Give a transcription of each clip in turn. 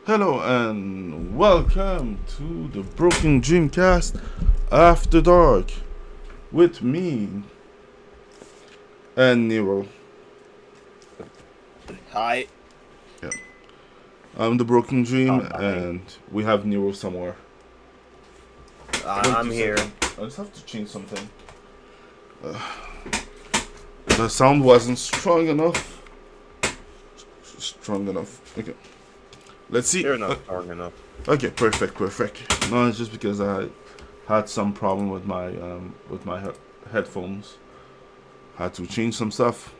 Hello and welcome to the Broken Dreamcast After Dark with me and Nero. Hi. Yeah, I'm the Broken Dream Hi. and we have Nero somewhere. Wait I'm 2 seconds. here. I just have to change something. The sound wasn't strong enough. Strong enough. Okay. Let's see. You're not strong enough. Okay, perfect. No, it's just because I had some problem with my headphones. Had to change some stuff.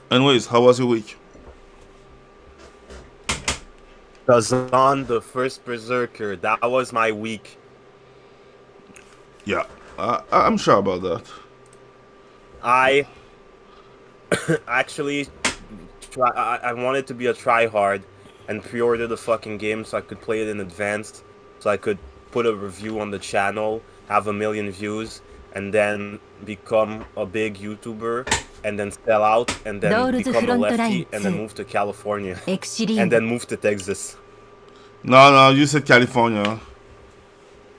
Anyways, how was your week? Kazan, the first berserker. That was my week. Yeah, I'm sure about that. I actually I wanted to be a tryhard and pre-order the fucking game so I could play it in advance, so I could put a review on the channel, have 1 million views, and then become a big YouTuber, and then sell out, and then ロールズフ become a ロントライン lefty, and then 2 move to California, エクシリ and ング then move to Texas. No, you said California.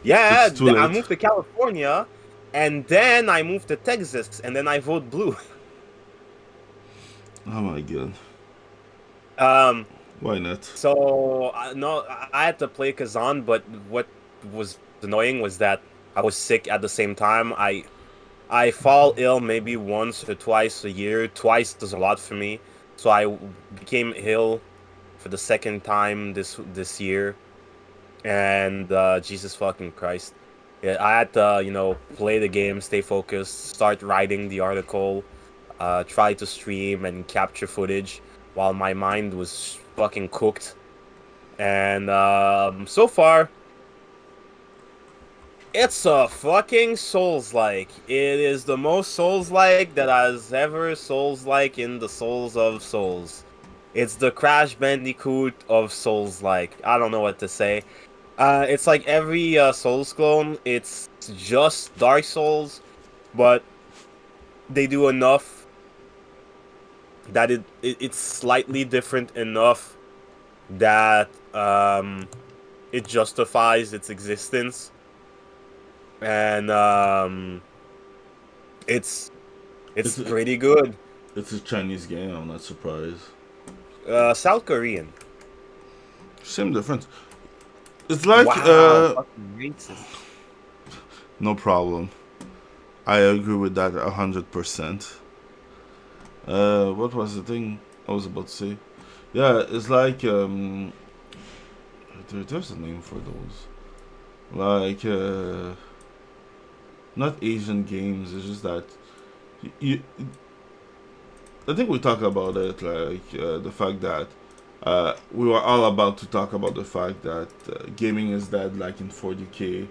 Yeah, It's too I late. moved to California, and then I moved to Texas, and then I vote blue. Oh my god. Um, Why not? so no, I had to play Kazan, but what was annoying was that I was sick at the same time. I fall ill maybe once or twice a year. Twice is a lot for me, so I became ill for the second time this year, and Jesus fucking Christ. Yeah, I had to, play the game, stay focused, start writing the article, try to stream and capture footage while my mind was fucking cooked. And so far, it's a fucking Souls-like. It is the most Souls-like that has ever Souls-like in the Souls of Souls. It's the Crash Bandicoot of Souls-like. I don't know what to say. It's like every Souls clone. It's just Dark Souls, but they do enough that it's slightly different enough that it justifies its existence, and it's It's a, pretty good. it's a Chinese game. I'm not surprised. South Korean. Same difference. It's like Wow, fucking racist. no problem. I agree with that 100%. What was the thing I was about to say? Yeah, it's like there's a name for those. Like not Asian games. It's just that you. I think we talked about it, like the fact that we were all about to talk about the fact that gaming is dead, like in 40K.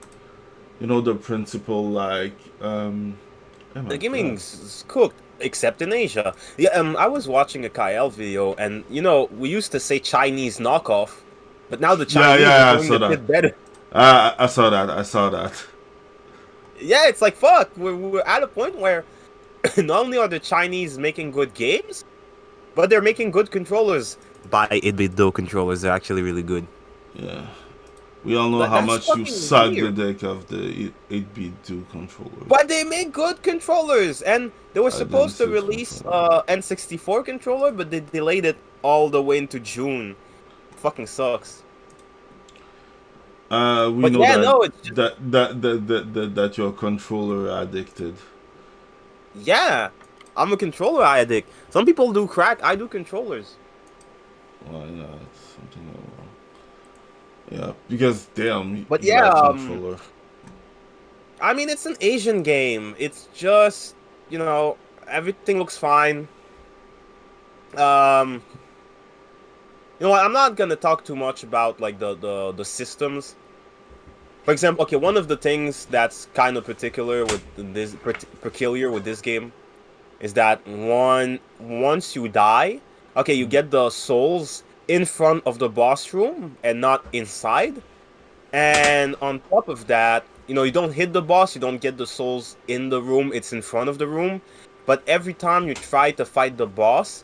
You know the principle, like oh my The god. gaming's cooked, except in Asia. Yeah, I was watching a Kyle video, and we used to say Chinese knockoff, but now the Chinese are Yeah, I doing saw the that. shit better. I saw that. I saw that. Yeah, it's like fuck. We're at a point where not only are the Chinese making good games, but they're making good controllers. Buy 8-bit controllers; they're actually really good. Yeah. We all know But how that's much you fucking suck the weird. dick of the 8-bit controllers. But they make good controllers, and they were I didn't supposed to see it release controller. N64 controller, but they delayed it all the way into June. Fucking sucks. We But know yeah, that no, it's just that you're controller addicted. yeah. I'm a controller addict. Some people do crack. I do controllers. Why not? Something wrong. Yeah, because damn, But you yeah, like controller. I mean, it's an Asian game. It's just everything looks fine. Um, you know what? I'm not gonna talk too much about like the systems. For example, okay, one of the things that's kind of peculiar with this game is that once you die, okay, you get the souls in front of the boss room and not inside. And on top of that, you don't hit the boss, you don't get the souls in the room, it's in front of the room. But every time you try to fight the boss,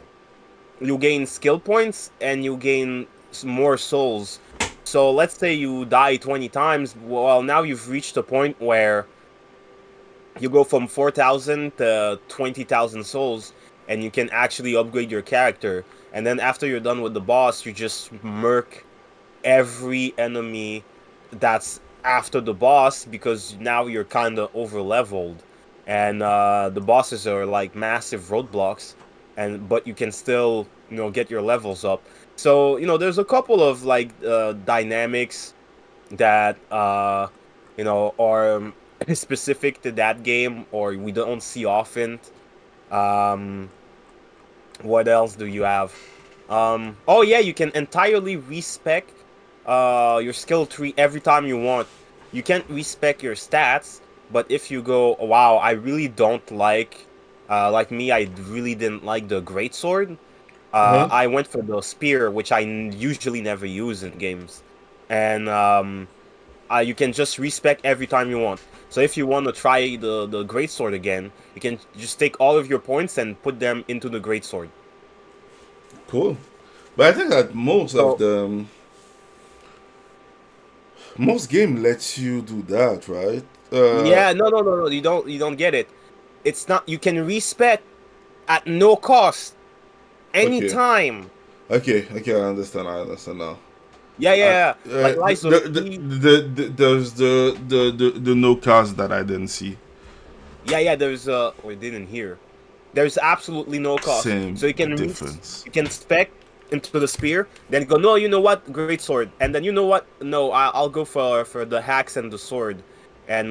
you gain skill points and you gain more souls. So let's say you die 20 times. Well, now you've reached a point where you go from 4,000 to 20,000 souls, and you can actually upgrade your character. And then after you're done with the boss, you just murk every enemy that's after the boss, because now you're kind of over leveled, and the bosses are like massive roadblocks, but you can still get your levels up. So there's a couple of like dynamics that are specific to that game, or we don't see often. Um, what else do you have? Oh yeah, you can entirely respec your skill tree every time you want. You can't respec your stats, but if you go, wow, I really don't like me, I really didn't like the greatsword. Uh-huh. I went for the spear, which I usually never use in games, and you can just respec every time you want. So if you want to try the greatsword again, you can just take all of your points and put them into the greatsword. Cool. But I think that So most game lets you do that, right? yeah, no, you don't get it. It's not. You can respec at no cost Okay. anytime. Okay, I understand now. Yeah, yeah, yeah. Like Lies of P. There's the no cost that I didn't see. Yeah, there's we didn't hear. There's absolutely no cost. Same So you can difference. you can spec into the spear, then go, no, you know what, great sword, and then you know what, no, I'll go for the hacks and the sword, and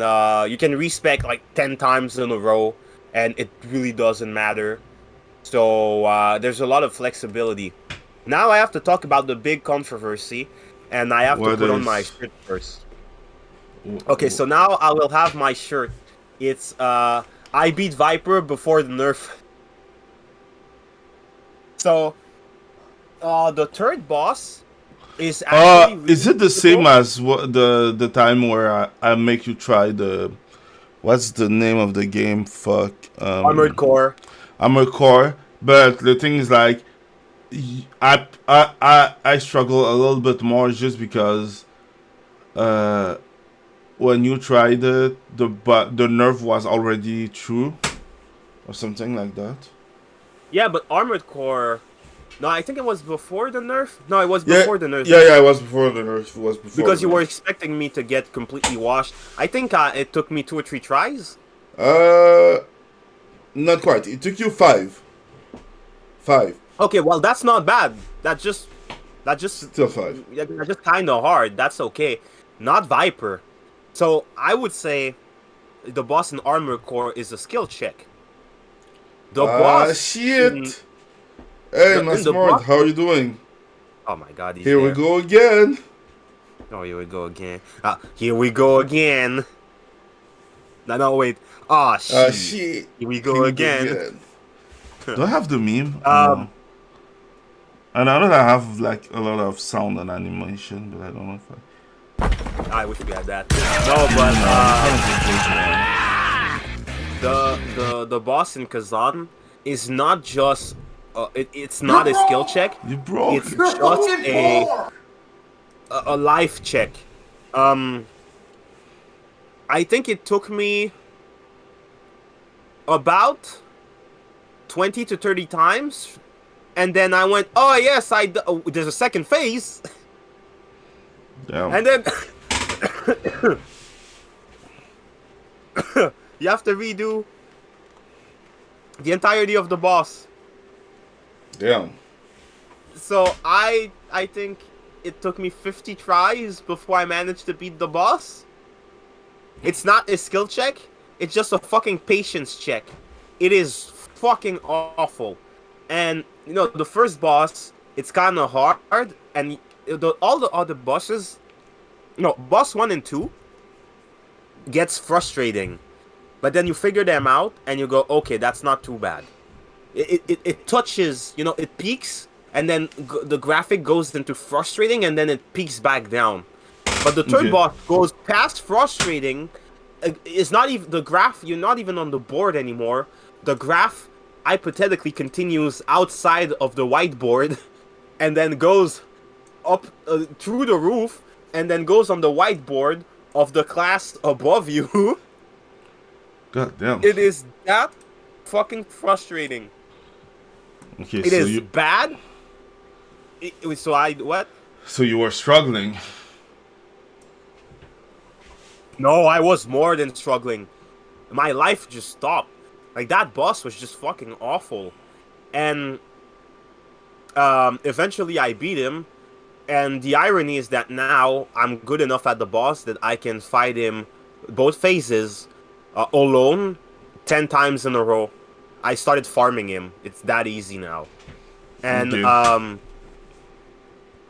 you can respec like 10 times in a row, and it really doesn't matter. So there's a lot of flexibility. Now I have to talk about the big controversy, and I have to What put on my is shirt first. Okay, so now I will have my shirt. It's I beat Viper before the nerf. So the third boss is actually is really it the same difficult. as what the time where I make you try the what's the name of the game? Fuck. Armored Core. Armored Core. But the thing is like I struggle a little bit more just because uh when you tried it the nerve was already true or something like that. Yeah, but Armored Core. No, I think it was before the nerf. No, it was Yeah, before the nerf. yeah, it was before the nerf. It was before Because the you were nerf. expecting me to get completely washed. I think it took me 2 or 3 tries. Uh, not quite. It took you five. Five. Okay, well that's not bad. That just Still five. that's just kind of hard. That's okay. Not Viper. So I would say the boss in Armor Core is a skill check. The Ah, boss in shit. Hey, my the smart. boss. How are you doing? Oh my God, he's Here we there. go again. Oh, here we go again. Here we go again. No, wait. Oh Ah, shit. shit. Here we Here go we go again. again. Do I have the meme? I know. Um, And I know that I have like a lot of sound and animation, but I don't know if I wish we had that. No, but the boss in Kazan is not just it's not a skill check. you broke. It's just a life check. I think it took me about 20 to 30 times, and then I went, oh yes, there's a second phase, Damn. and then you have to redo the entirety of the boss. Damn. So I think it took me 50 tries before I managed to beat the boss. It's not a skill check. It's just a fucking patience check. It is fucking awful. And the first boss, it's kind of hard, and all the other bosses, boss 1 and 2 gets frustrating. But then you figure them out and you go, okay, that's not too bad. It touches, it peaks, and then the graphic goes into frustrating, and then it peaks back down. But the third Okay. boss goes past frustrating. It's not even the graph. You're not even on the board anymore. The graph hypothetically continues outside of the whiteboard, and then goes up through the roof and then goes on the whiteboard of the class above you. God damn. It is that fucking frustrating. Okay, It so is bad. So I what? So you were struggling. No, I was more than struggling. My life just stopped. Like that boss was just fucking awful. And eventually I beat him. And the irony is that now I'm good enough at the boss that I can fight him both phases alone 10 times in a row. I started farming him. It's that easy now. And Okay.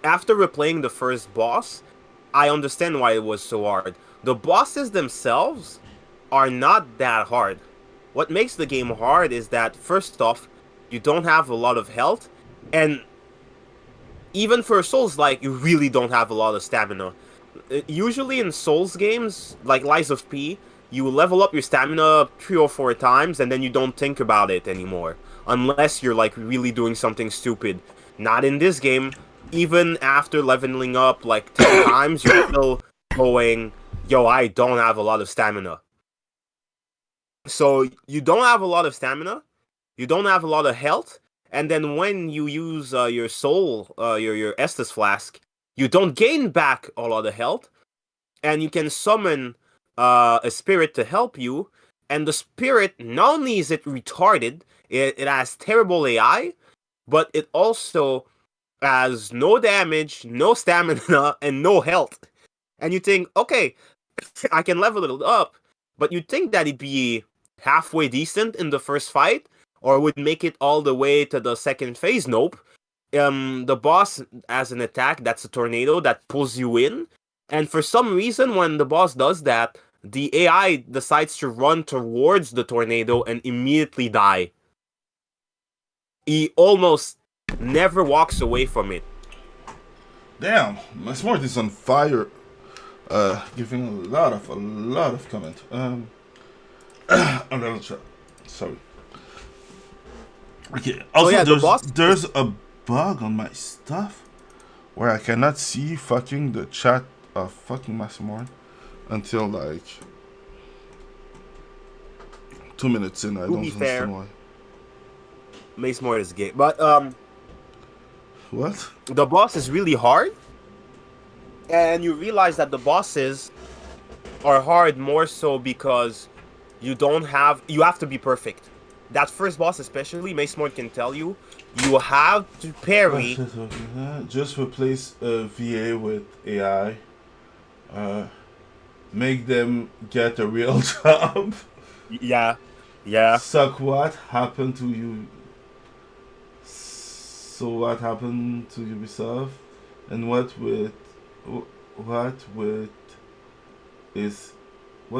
after replaying the first boss, I understand why it was so hard. The bosses themselves are not that hard. What makes the game hard is that, first off, you don't have a lot of health, and even for Souls-like, you really don't have a lot of stamina. Usually in Souls games, like Lies of P, you level up your stamina 3 or 4 times, and then you don't think about it anymore. Unless you're like really doing something stupid. Not in this game. Even after leveling up like 10 times, you're still going, yo, I don't have a lot of stamina. So you don't have a lot of stamina, you don't have a lot of health, and then when you use your soul, your Estus flask, you don't gain back a lot of health, and you can summon a spirit to help you, and the spirit, not only is it retarded, it has terrible AI, but it also has no damage, no stamina, and no health. And you think, okay, I can level it up, but you'd think that it'd be halfway decent in the first fight, or would make it all the way to the second phase. Nope. The boss has an attack that's a tornado that pulls you in, and for some reason, when the boss does that, the AI decides to run towards the tornado and immediately die. He almost never walks away from it. Damn, my smart is on fire. Giving a lot of comment. A little chat. Sorry. Okay. Also, yeah, there's a bug on my stuff where I cannot see fucking the chat of fucking Massimorn until like 2 minutes in. I don't understand why. Mace Moore is gay, but What? the boss is really hard, and you realize that the bosses are hard more so because you have to be perfect. That first boss especially, Mace Moore can tell you, you have to parry. Just replace VA with AI. Make them get a real job. Yeah. Suck, what happened to you? So what happened to Ubisoft? And what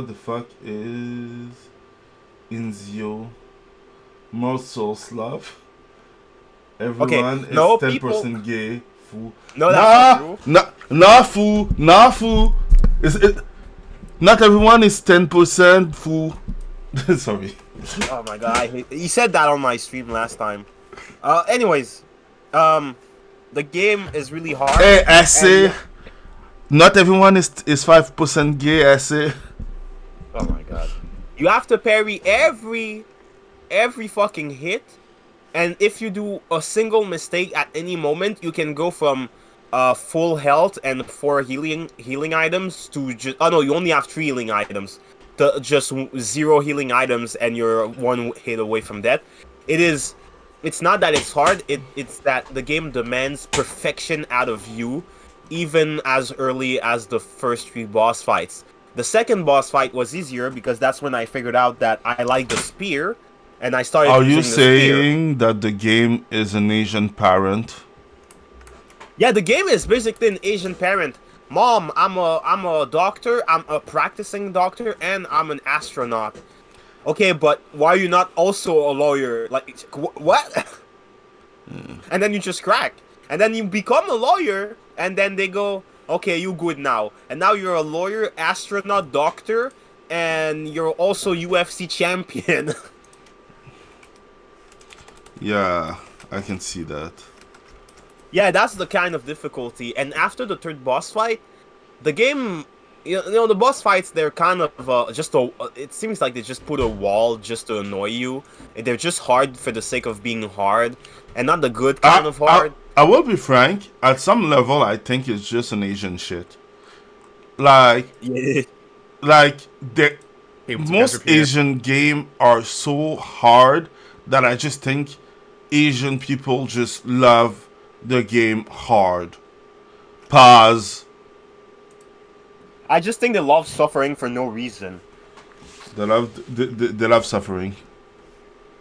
the fuck is InZOI? More soul slap. Everyone is 10% gay. Fool. No, that's not true. Nah, fool. Is it? Not everyone is 10% fool. Sorry. Oh my god, he said that on my stream last time. Anyways, the game is really hard. Hey, essay. Not everyone is 5% gay, essay. Oh my god. You have to parry every fucking hit, and if you do a single mistake at any moment, you can go from full health and 4 healing items to just you only have 3 healing items to just 0 healing items, and you're 1 hit away from death. It's not that it's hard, it's that the game demands perfection out of you, even as early as the first 3 boss fights. The second boss fight was easier because that's when I figured out that I like the spear, and I started using the spear. Are you saying that the game is an Asian parent? Yeah, the game is basically an Asian parent. Mom, I'm a doctor, I'm a practicing doctor, and I'm an astronaut. Okay, but why are you not also a lawyer? Like, what? And then you just crack. And then you become a lawyer, and then they go, okay, you good now. And now you're a lawyer, astronaut, doctor, and you're also UFC champion. Yeah, I can see that. Yeah, that's the kind of difficulty. And after the third boss fight, the game, the boss fights, they're kind of just a. It seems like they just put a wall just to annoy you. And they're just hard for the sake of being hard, and not the good kind I, of I, hard. I will be frank. At some level, I think it's just an Asian shit. Like, Yeah. like the Hey, what's up, guys? most Repeater. Asian game are so hard that I just think Asian people just love the game hard. Pause. I just think they love suffering for no reason. They love suffering.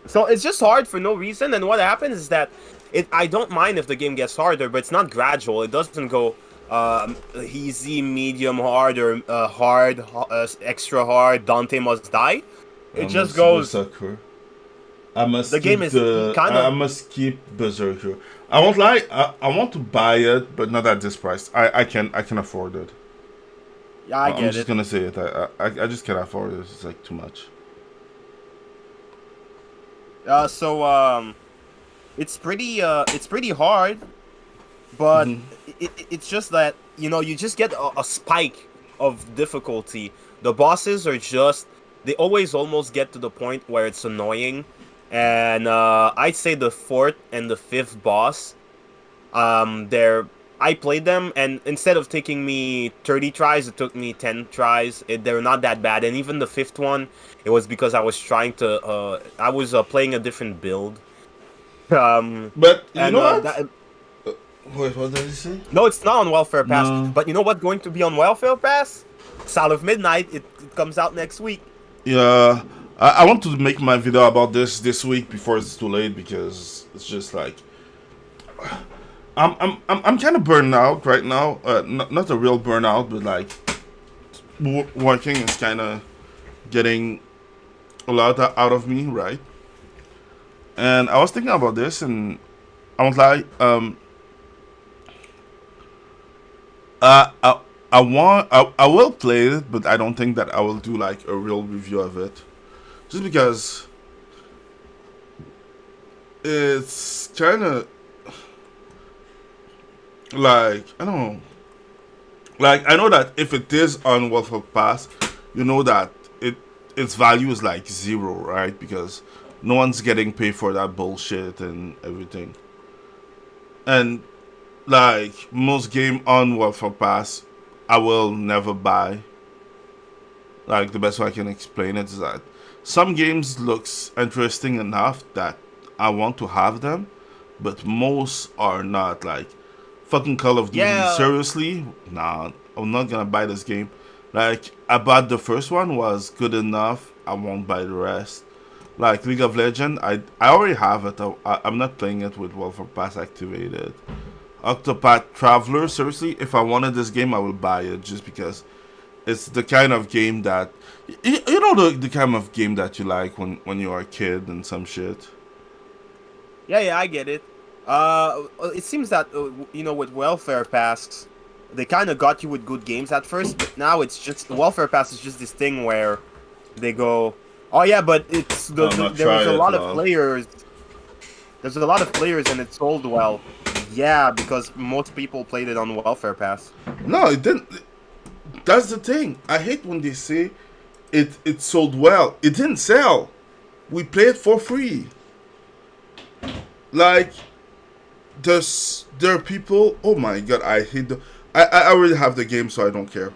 So it's just hard for no reason, and what happens is that I don't mind if the game gets harder, but it's not gradual. It doesn't go easy, medium hard, or hard, extra hard. Dante must die. It just goes. Berserker. I must The game keep is the. kind I of. must keep Berserker. I won't lie. I want to buy it, but not at this price. I can afford it. Yeah, I I'm get just it. gonna say it. I just can't afford it. It's like too much. So it's pretty hard, but Mhm. it's just that you just get a spike of difficulty. The bosses are just they always almost get to the point where it's annoying, and I'd say the fourth and the fifth boss, they're I played them, and instead of taking me 30 tries, it took me 10 tries. They're not that bad, and even the fifth one, it was because I was playing a different build. Um, But you and know what? that, Wait, what did he say? no, it's not on Welfare Pass. No. But you know what's going to be on Welfare Pass? Sound of Midnight. It comes out next week. Yeah, I want to make my video about this week before it's too late because it's just like I'm kind of burned out right now. Not a real burnout, but like working is kind of getting a lot out of me, right? And I was thinking about this, and I was like, I I will play it, but I don't think that I will do like a real review of it, just because it's kind of like I don't know. Like I know that if it is on Welfare Pass, you know that its value is like zero, right? Because no one's getting paid for that bullshit and everything. And like most game on Welfare Pass, I will never buy. Like the best way I can explain it is that some games looks interesting enough that I want to have them, but most are not. Like fucking Call of Duty. Yeah, Seriously, nah, I'm not gonna buy this game. Like I bought the first one was good enough. I won't buy the rest. Like League of Legends, I already have it. I'm not playing it with Welfare Pass activated. Octopath Traveler, seriously, if I wanted this game, I will buy it just because it's the kind of game that you know the kind of game that you like when you are a kid and some shit. yeah, I get it. It seems that with Welfare Pass, they kind of got you with good games at first, but now it's just Welfare Pass is just this thing where they go, oh yeah, but I'm not there was try a it, lot of lol. players. There's a lot of players and it sold well. Yeah, because most people played it on Welfare Pass. No, it didn't. That's the thing. I hate when they say it sold well. It didn't sell. We played it for free. Like there are people. Oh my god, I hate the. I already have the game, so I don't care.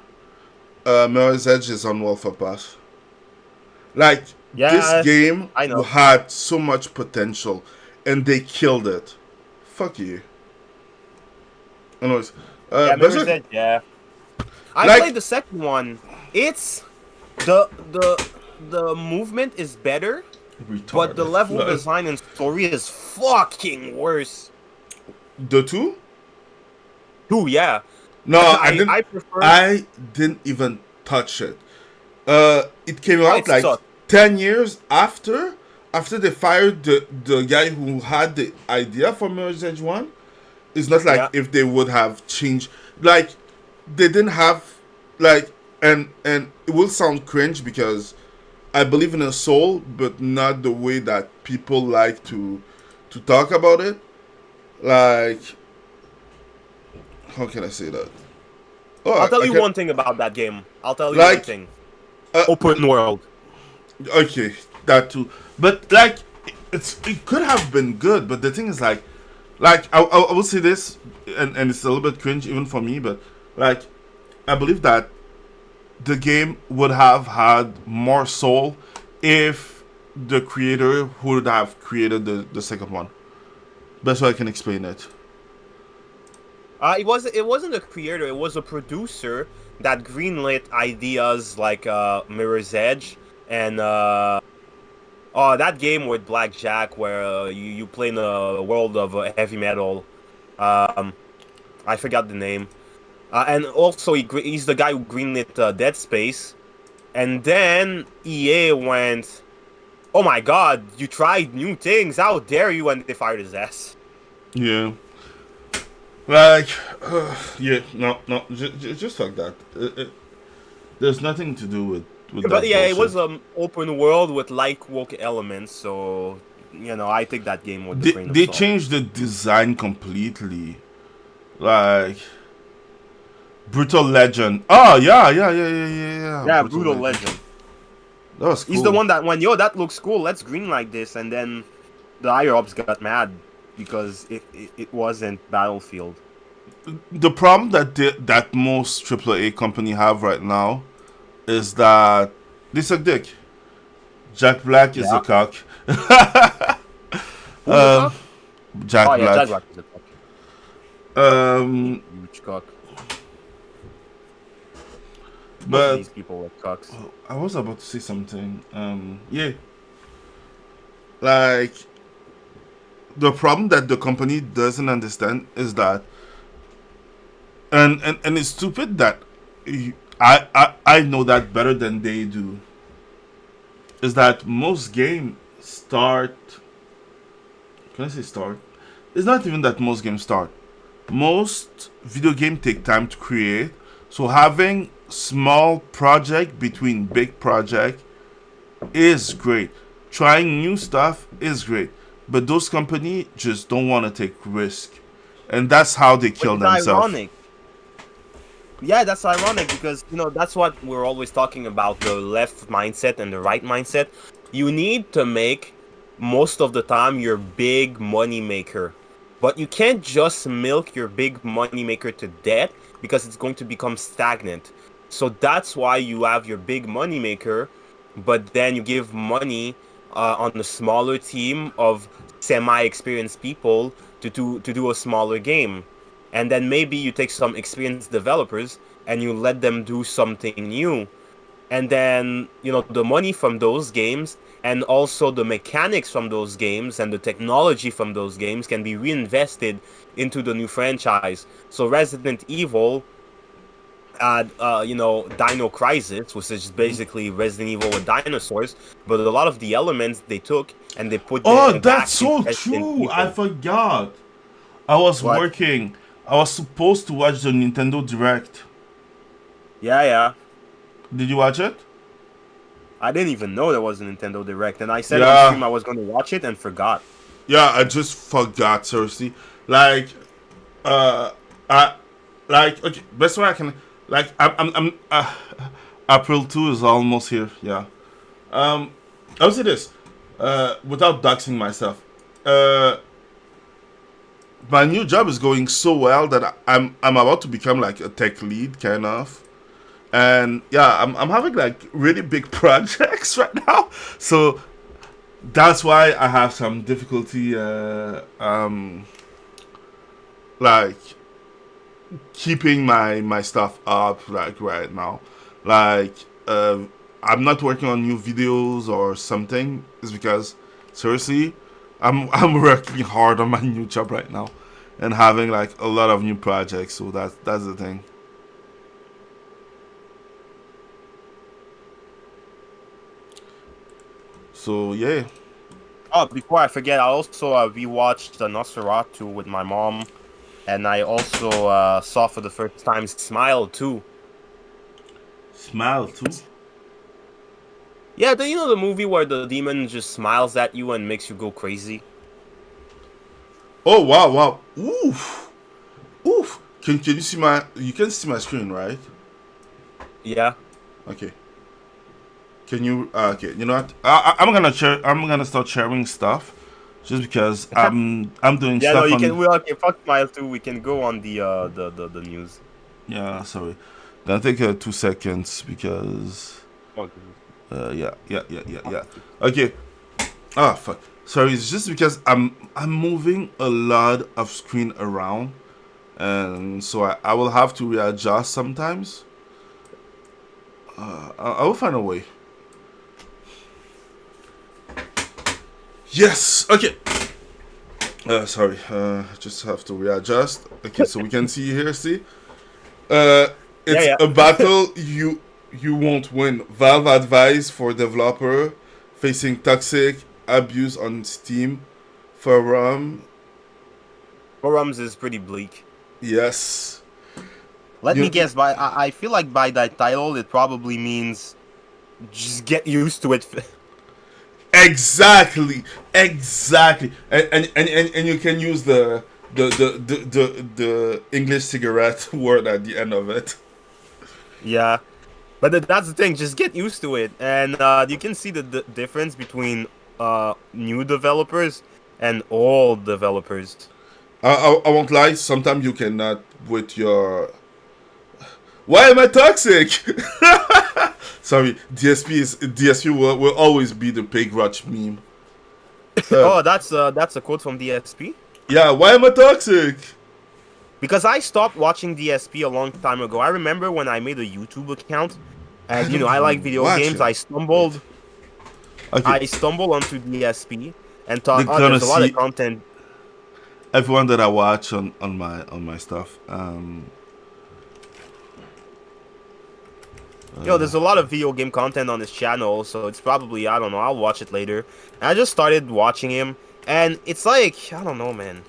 Mirror's Edge is on Welfare Pass. Like this Yeah, game I know. had so much potential, and they killed it. Fuck you. Anyways, Yeah, Mirror's Berserk, Edge. Yeah, I like played the second one. It's the movement is better, but the retarded. level Like, design and story is fucking worse. the two? Ooh, yeah. No, I didn't. I prefer. I didn't even touch it. It came Oh, out it like sucked. 10 years after they fired the guy who had the idea for Mirror's Edge One. It's not like Yeah. if they would have changed, like they didn't have, like, and it will sound cringe because I believe in a soul, but not the way that people like to talk about it. Like how can I say that? Oh, I'll tell I you can one thing about that game. I'll tell you one like thing. uh, Open world. okay, that too. But like, it could have been good. But the thing is, like I will say this, and it's a little bit cringe even for me. But like, I believe that the game would have had more soul if the creator would have created the second one. Best way I can explain it. It wasn't a creator. It was a producer that greenlit ideas like Mirror's Edge and oh, that game with Blackjack where you play in a world of heavy metal. Um, I forgot the name. And also he's the guy who greenlit Dead Space. And then EA went, "Oh my God, you tried new things! How dare you!" And they fired his ass. Yeah. Like, yeah, no, just like that. There's nothing to do with But that yeah, it bullshit. was open world with light walk elements, so I take that game with a grain of They salt. changed the design completely. Like Brutal Legend. Oh yeah. Yeah, Brutal Brutal Legend. Legend. That was He's the cool. one that went, "Yo, that looks cool. Let's green like this," and then the higher ups got mad because it wasn't Battlefield. The problem that most AAA company have right now is that they suck dick. Jack Black is a Yeah, cock. who's a cock? Jack Oh yeah, Black. Jaguar is a cock. Um, Huge cock. Most of but these people are cocks. I was about to say something. Yeah, like the problem that the company doesn't understand is that, and it's stupid that I know that better than they do. Is that most games start? Can I say start? It's not even that most games start. Most video games take time to create, so having small project between big project is great. Trying new stuff is great, but those companies just don't want to take risk, and that's how they Which kill is themselves. ironic. Yeah, that's ironic because that's what we're always talking about, the left mindset and the right mindset. You need to make most of the time your big money maker. But you can't just milk your big money maker to death because it's going to become stagnant. So that's why you have your big money maker, but then you give money on a smaller team of semi-experienced people to do a smaller game, and then maybe you take some experienced developers and you let them do something new, and then the money from those games and also the mechanics from those games and the technology from those games can be reinvested into the new franchise. So Resident Evil had Dino Crisis, which is basically Resident Evil with dinosaurs, but a lot of the elements they took and they put Oh, them that's back in so Resident true. I Evil. forgot. I was What? working. I was supposed to watch the Nintendo Direct. Yeah. Did you watch it? I didn't even know there was a Nintendo Direct, and I said on Yeah. stream I was going to watch it and forgot. Yeah, I just forgot seriously. Like, uh, I like okay. Best way I can like I'm April 2 is almost here. Yeah. I'll say this, without doxing myself. Uh, my new job is going so well that I'm about to become like a tech lead kind of. And yeah, I'm having like really big projects right now. So that's why I have some difficulty like keeping my stuff up like right now. Like I'm not working on new videos or something. It's because seriously, I'm working hard on my new job right now and having like a lot of new projects. So that's the thing. So yeah. Oh, before I forget, I also rewatched the Nosferatu with my mom, and I also saw for the first time Smile too. Smile too. Yeah, the movie where the demon just smiles at you and makes you go crazy. Oh wow. Oof. Can you see my? You can see my screen, right? Yeah. Okay. Can you? Okay. You know what? I'm gonna share. I'm gonna start sharing stuff, just because I'm doing Yeah, no, stuff you can. on. We okay. Fuck Smile too. We can go on the news. Yeah. Sorry. Gonna take 2 seconds because. Okay. Yeah. Okay. Ah, fuck. Sorry. It's just because I'm moving a lot of screen around, and so I will have to readjust sometimes. I will find a way. Yes. Okay. Sorry. Just have to readjust. Okay, so we can see here. See. It's Yeah. a battle you won't win. Valve advice for developer facing toxic abuse on Steam forum. Forums is pretty bleak. Yes. Let me You guess. I feel like by that title, it probably means just get used to it. exactly, and you can use the English cigarette word at the end of it. Yeah, but that's the thing. Just get used to it, and you can see the difference between new developers and old developers. I won't lie. Sometimes you cannot with your. Why am I toxic? Sorry, DSP will always be the pig rotch meme. Oh, that's a quote from DSP. Yeah, why am I toxic? Because I stopped watching DSP a long time ago. I remember when I made a YouTube account, I and don't I like even video watch games. it. Wait. Okay, I stumbled onto DSP and thought, they're oh, gonna there's a lot of see content. everyone that I watch on my stuff. Yo, there's a lot of video game content on his channel, so it's probably, I don't know, I'll watch it later. And I just started watching him, and it's like, I don't know, man.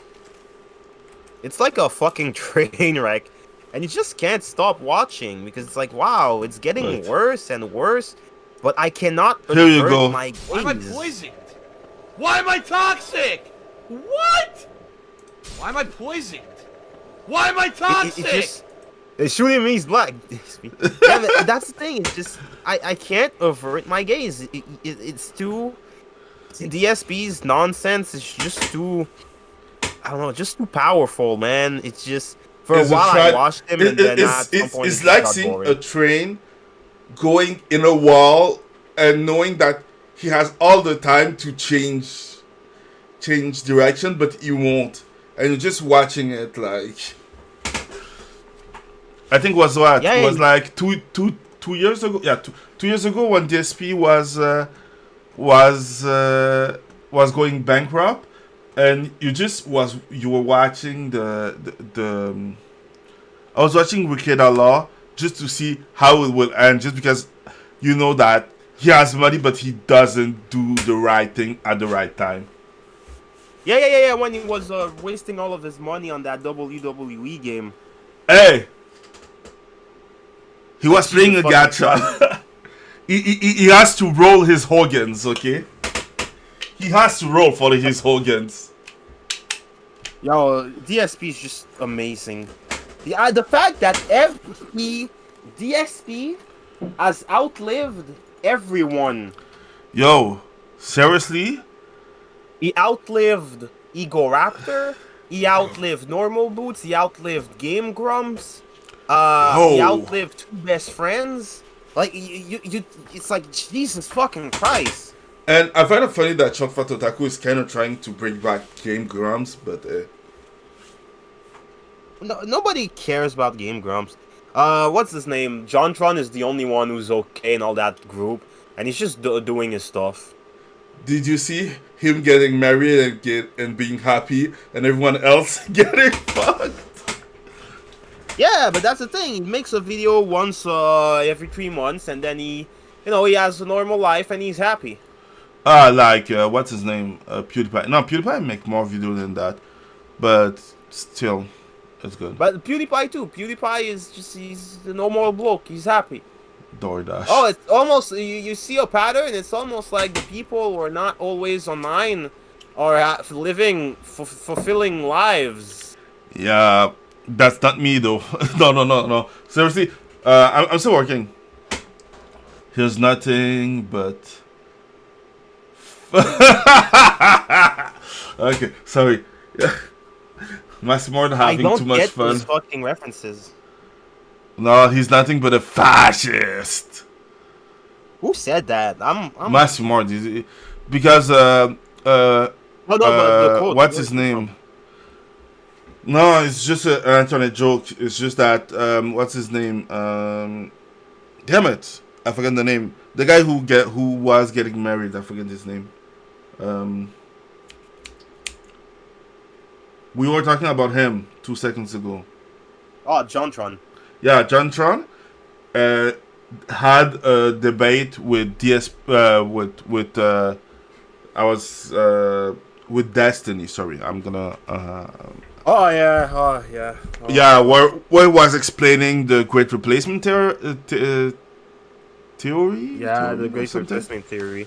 It's like a fucking train wreck, and you just can't stop watching, because it's like, wow, it's getting Wait. worse and worse, but I cannot Here you avert go. my gaze. Why am I poisoned? Why am I toxic? What? Why am I poisoned? Why am I toxic? It's shooting me, he's black. Yeah, but that's the thing. It's just I can't avert my gaze. It's too DSP's nonsense. It's just too, I don't know, just too powerful, man. It's just for a while I watched him, and then at some point it's it like got seeing boring. a train going in a wall and knowing that he has all the time to change direction, but he won't, and you're just watching it like. I think was what Yeah, was like 2 years ago. Yeah, 2 years ago when DSP was going bankrupt, and you were watching the I was watching Wicked Law just to see how it will end, just because you know that he has money but he doesn't do the right thing at the right time. Yeah. When he was wasting all of his money on that WWE game. Hey, he was playing a fucking gacha. he has to roll his Hogans, okay? He has to roll for his Hogans. Yo, DSP is just amazing. The fact that DSP has outlived everyone. Yo, seriously? He outlived Ego Raptor. He outlived Normal Boots. He outlived Game Grumps. He outlived Two Best Friends. Like you, it's like Jesus fucking Christ. And I find it funny that Chocolate Otaku is kind of trying to bring back Game Grumps, but No, nobody cares about Game Grumps. What's his name? JonTron is the only one who's okay in all that group, and he's just doing his stuff. did you see him getting married and being happy, and everyone else getting fucked? Yeah, but that's the thing. He makes a video once every 3 months, and then he has a normal life and he's happy. What's his name? PewDiePie. No, PewDiePie make more video than that, but still, it's good. But PewDiePie too. PewDiePie he's a normal bloke. He's happy. DoorDash. Oh, it's almost, you see a pattern. It's almost like the people who are not always online are living fulfilling lives. Yeah, That's not me though. No. Seriously, I'm still working. Here's nothing but. Okay, sorry. Massimo I having too don't much get fun. those fucking references. No, he's nothing but a fascist. Who said that? I'm. Massimo, because Oh no, but the quote. what's Where's his it name? from? No, it's just an internet joke. It's just that what's his name? Damn it, I forgot the name. The guy who was getting married. I forget his name. We were talking about him 2 seconds ago. Oh, Jontron. Yeah, John Tron had a debate with with Destiny. Sorry, I'm gonna Oh yeah. Oh yeah. Oh. yeah, where was explaining the great replacement theory. Yeah, the or great something. replacement theory.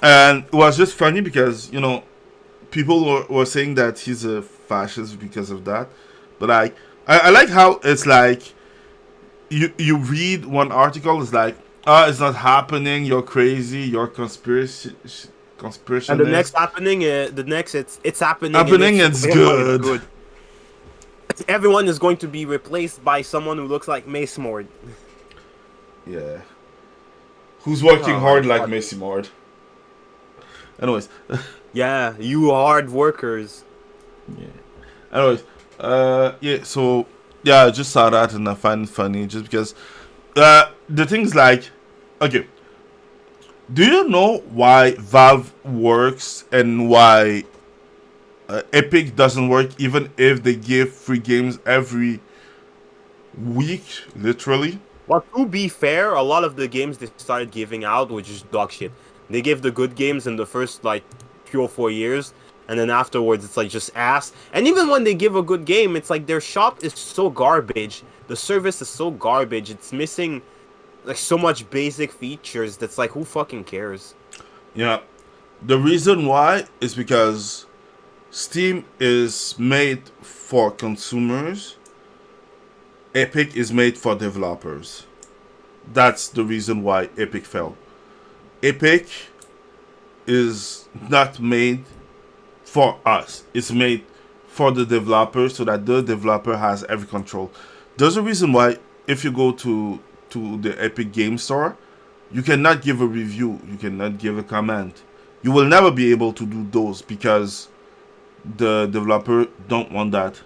And it was just funny because people were saying that he's a fascist because of that, but I like how it's like you read one article, it's like, it's not happening, you're crazy, you're conspirationist. And the next happening, it's happening. Happening, and it's everyone is good. Everyone is going to be replaced by someone who looks like Mace Mord. Yeah. Who's working Oh, hard like God. Macy Mord. Anyways. Yeah, you hard workers. Yeah. Anyways, yeah, so yeah, I just saw that and I find it funny just because the thing's like, okay, do you know why Valve works and why Epic doesn't work even if they give free games every week, literally? Well, to be fair, a lot of the games they started giving out were just dog shit. They gave the good games in the first like 3 or 4 years, and then afterwards it's like just ass. And even when they give a good game, it's like their shop is so garbage. The service is so garbage. It's missing like so much basic features that's like, who fucking cares? Yeah. The reason why is because Steam is made for consumers. Epic is made for developers. That's the reason why Epic fell. Epic is not made for us. It's made for the developer so that the developer has every control. There's a reason why if you go to the Epic Game Store, you cannot give a review, you cannot give a comment. You will never be able to do those because the developer don't want that.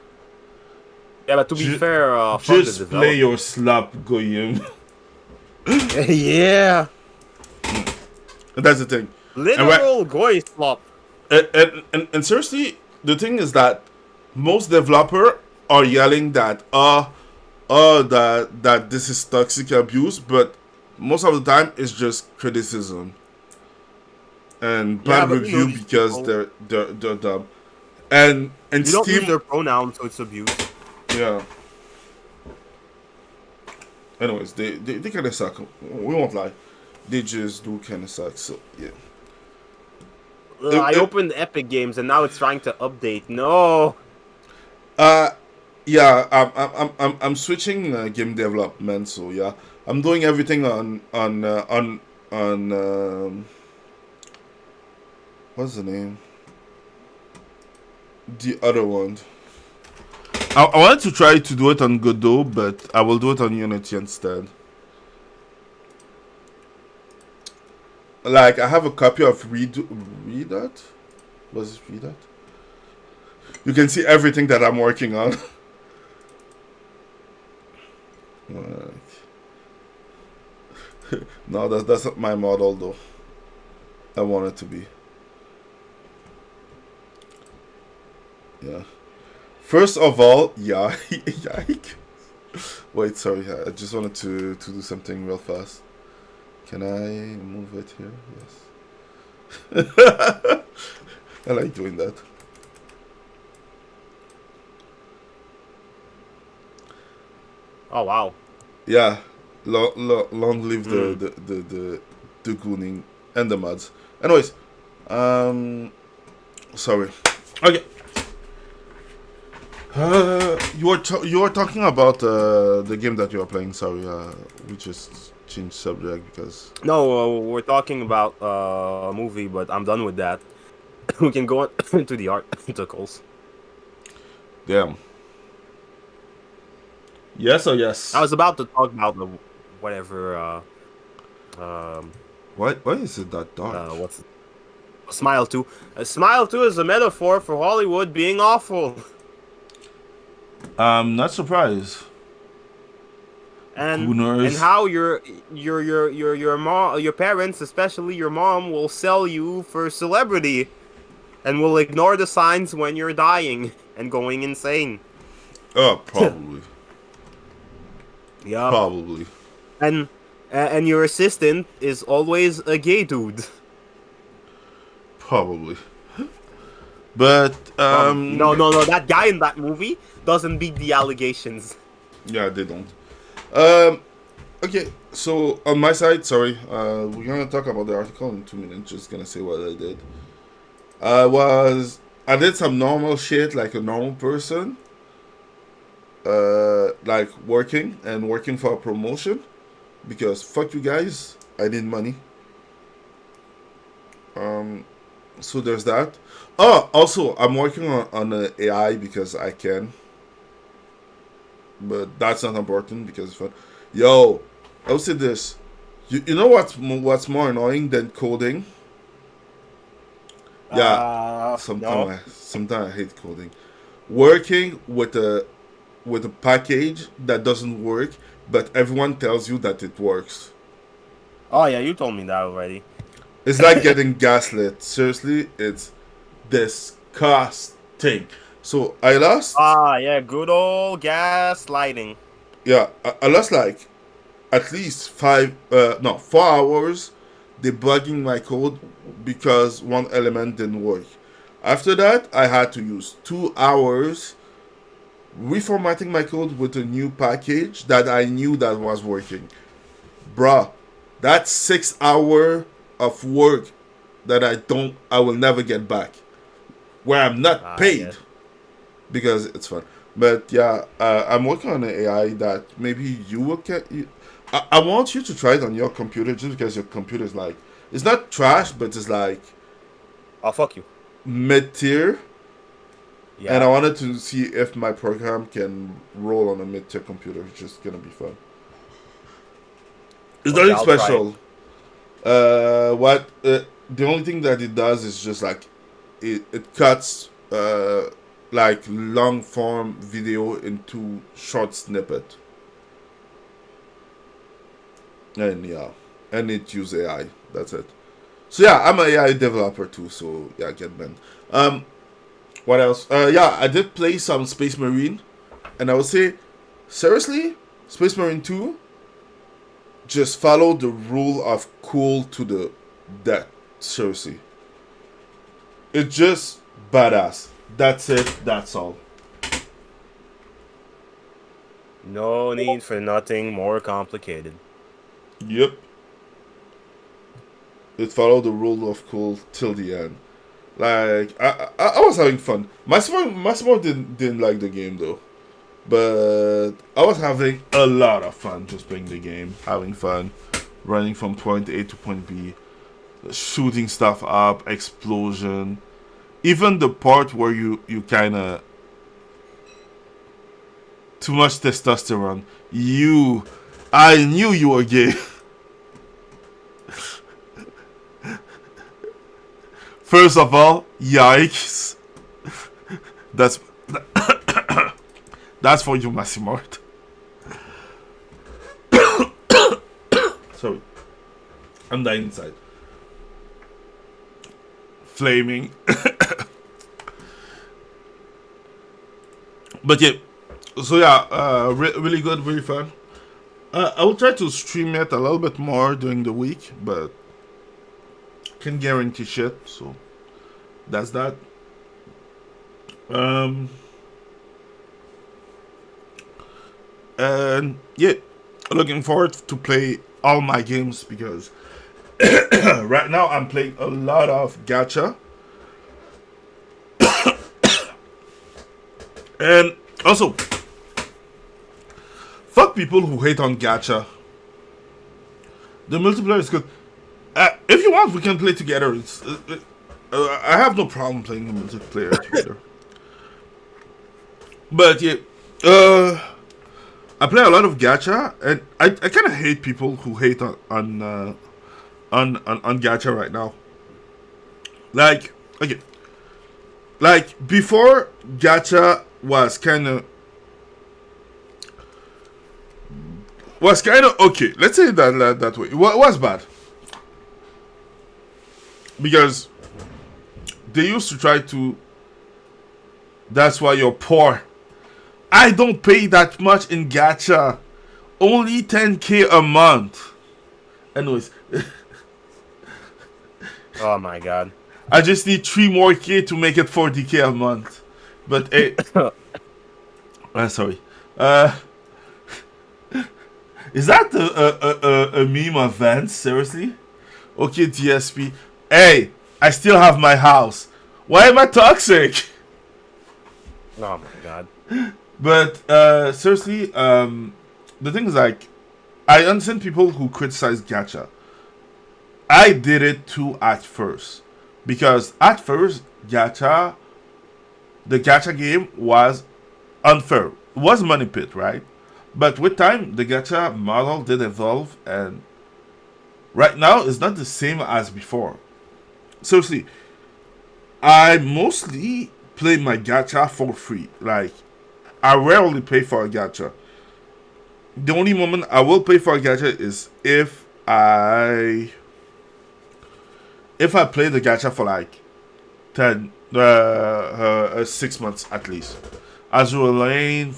Yeah, but to be fair, fuck the Just developer. play your slap, Goyim. Yeah, That's the thing. literal goy slop. And seriously, the thing is that most developer are yelling that that this is toxic abuse, but most of the time it's just criticism and Yeah, bad but review these because people, they're dumb. And you don't use Steam, their pronouns, so it's abuse. yeah. Anyways, they kind of suck. We won't lie, they just do kind of suck. So yeah. I opened Epic Games and now it's trying to update. No. Yeah, I'm switching game development, so yeah, I'm doing everything on what's the name? The other one. I wanted to try to do it on Godot, but I will do it on Unity instead. Like I have a copy of Redot. Was it Redot? You can see everything that I'm working on. No, that's not my model though. I want it to be. Yeah. First of all, yeah, yike. Wait, sorry, I just wanted to do something real fast. Can I move it here? Yes. I like doing that. Oh wow. Yeah, long live the gooning and the mods. Anyways, sorry. Okay. you were talking about the game that you are playing. Sorry, we just changed subject because. No, we're talking about a movie, but I'm done with that. We can go on into the articles. Damn. Yes or yes? I was about to talk about the whatever. Why is it that dark? What's it? Smile 2. Smile 2 is a metaphor for Hollywood being awful. I'm not surprised. And Gooners. and how your mom, your parents, especially your mom, will sell you for celebrity, and will ignore the signs when you're dying and going insane. Oh, probably. Yeah. Probably. And your assistant is always a gay dude. Probably. But No, that guy in that movie doesn't beat the allegations. yeah, they don't. Okay, so on my side, sorry, we're gonna talk about the article in 2 minutes. Just gonna say what I did. I did some normal shit like a normal person. Like working for a promotion, because fuck you guys, I need money. So there's that. Oh, also I'm working on an AI because I can. But that's not important because it's fun. Yo, I'll say this. You know what's more annoying than coding? Yeah, sometimes I hate coding. Working with a package that doesn't work, but everyone tells you that it works. Oh yeah, you told me that already. It's like getting gaslit. Seriously, it's disgusting. So I lost. Ah yeah, good old gaslighting. Yeah, I lost like at least 4 hours debugging my code because one element didn't work. After that, I had to use 2 hours reformatting my code with a new package that I knew that was working. Bruh, that's 6 hours of work that I will never get back, where I'm not paid. Yeah. Because it's fun. But yeah, I'm working on an AI that maybe you will get. I want you to try it on your computer, just because your computer is like, it's not trash, but it's like, Oh fuck you. mid-tier. Yeah. And I wanted to see if my program can roll on a mid-tier computer. It's just gonna be fun. It's nothing Okay, I'll try special. The only thing that it does is just like it cuts like long form video into short snippet. And yeah, and it uses AI. That's it. So yeah, I'm an AI developer too. So yeah, get bent. What else? Yeah, I did play some Space Marine, and I would say, seriously, Space Marine 2, just follow the rule of cool to the death. Seriously. It's just badass. That's it. That's all. No need for nothing more complicated. Yep. It followed the rule of cool till the end. Like I was having fun. Massimo didn't like the game though, but I was having a lot of fun just playing the game, having fun, running from point A to point B, shooting stuff up, explosion, even the part where you kind of too much testosterone. I knew you were gay. First of all, yikes. That's for you, Massimort. Sorry. I'm dying inside. Flaming. But yeah. So yeah, really good, really fun. I will try to stream it a little bit more during the week, but can't guarantee shit, so that's that. And yeah, looking forward to play all my games because right now I'm playing a lot of gacha. And also, fuck people who hate on gacha. The multiplayer is good. If you want, we can play together. I have no problem playing the multiplayer together. But yeah, I play a lot of gacha, and I kind of hate people who hate on gacha right now. Like, okay, like before gacha was kind of okay. Let's say that way. It was bad because they used to try to. That's why you're poor. I don't pay that much in gacha. Only 10K a month. Anyways. Oh my god. I just need 3 more K to make it 40K a month. But hey. Sorry. Is that a meme of Vance? Seriously? Okay, DSP. Hey, I still have my house. Why am I toxic? Oh my god. But seriously, the thing is, like, I understand people who criticize gacha. I did it too at first, because at first the gacha game was unfair. It was money pit, right? But with time, the gacha model did evolve, and right now it's not the same as before. Seriously, I mostly play my gacha for free. Like, I rarely pay for a gacha. The only moment I will pay for a gacha is if I play the gacha for like 6 months at least. Azure Lane,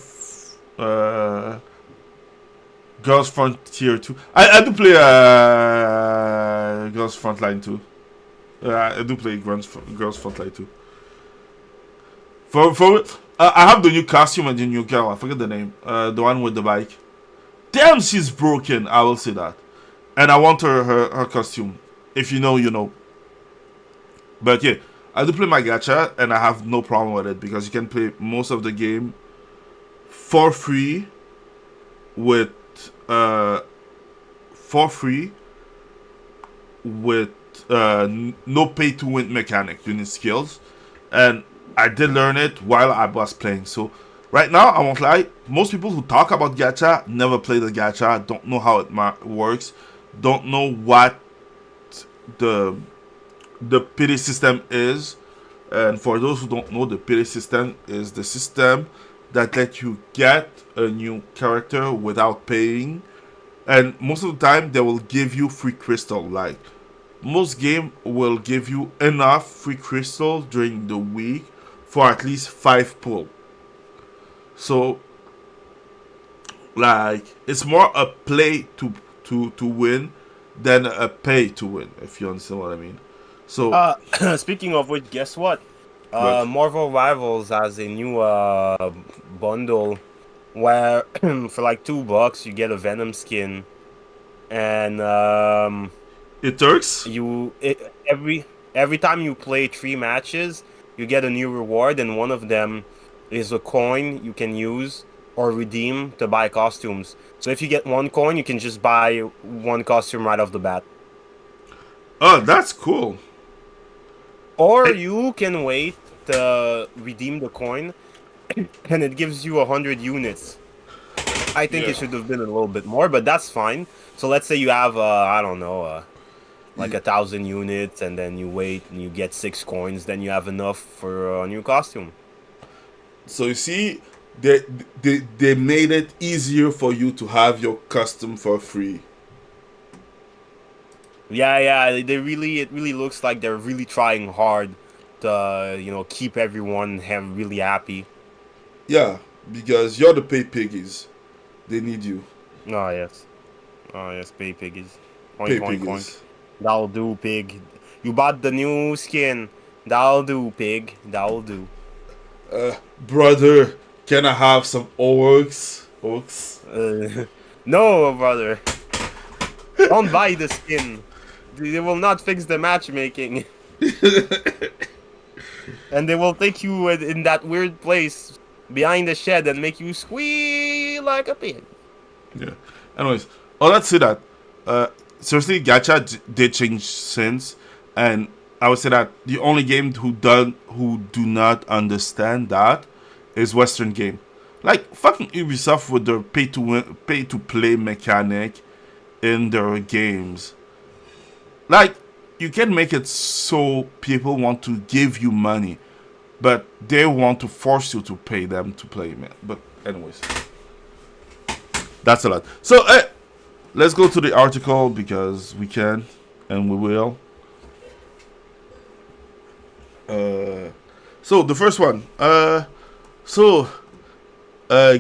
Girls Frontier 2. I do play Girls Frontline 2. I do play Girls Frontline 2. I have the new costume and the new girl. I forget the name. The one with the bike. Damn, she's broken. I will say that. And I want her costume. If you know, you know. But yeah, I do play my gacha, and I have no problem with it because you can play most of the game for free with no pay to win mechanic. You need skills, and I did learn it while I was playing. So right now, I won't lie, most people who talk about gacha never play the gacha, don't know how it works, don't know what the pity system is. And for those who don't know, the pity system is the system that lets you get a new character without paying. And most of the time, they will give you free crystal. Like, most game will give you enough free crystal during the week for at least 5 pull. So, like, it's more a play to win than a pay to win, if you understand what I mean. So, speaking of which, guess what? What? Marvel Rivals has a new bundle where for like $2 you get a Venom skin, and it works? every time you play 3 matches, you get a new reward, and one of them is a coin you can use or redeem to buy costumes. So if you get 1 coin, you can just buy 1 costume right off the bat. Oh, that's cool. Or you can wait to redeem the coin, and it gives you 100 units. I think it should have been a little bit more, but that's fine. So let's say you have, I don't know, like 1,000 units, and then you wait and you get 6 coins, then you have enough for a new costume. So you see, they made it easier for you to have your custom for free. Yeah, it really looks like they're really trying hard to, keep everyone really happy. Yeah, because you're the pay piggies. They need you. Oh yes, pay piggies. Pay Oink, oink, piggies. oink. That'll do, pig. You bought the new skin. That'll do, pig. That'll do. Brother, can I have some orcs? No, brother. Don't buy the skin. They will not fix the matchmaking. And they will take you in that weird place behind the shed and make you squeal like a pig. Yeah. Anyways, let's say that seriously, gacha did change since, and I would say that the only game who do not understand that is Western game, like fucking Ubisoft with their pay to play mechanic in their games. Like, you can make it so people want to give you money, but they want to force you to pay them to play, man. But anyways, that's a lot. So let's go to the article because we can and we will. So the first one.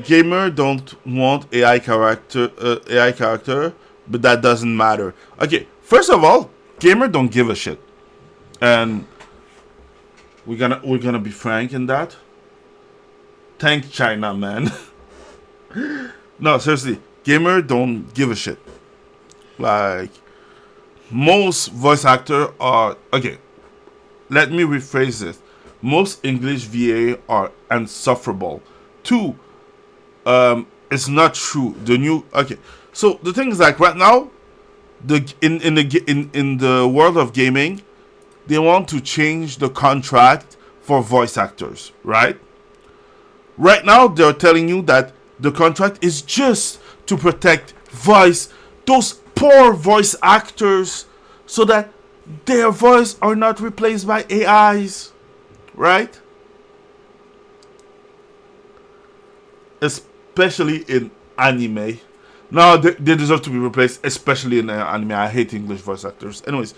Gamer don't want AI character, but that doesn't matter. Okay, first of all, gamer don't give a shit, and we're gonna be frank in that. Thank China, man. No, seriously, gamer don't give a shit. Like, most voice actor are okay. Let me rephrase this. Most English VA are insufferable. Two, it's not true. The new so the thing is, like, right now, in the world of gaming, they want to change the contract for voice actors, right? Right now, they're telling you that the contract is just to protect those poor voice actors, so that their voice are not replaced by AIs, right? Especially in anime. No, they deserve to be replaced, especially in anime. I hate English voice actors. Anyways.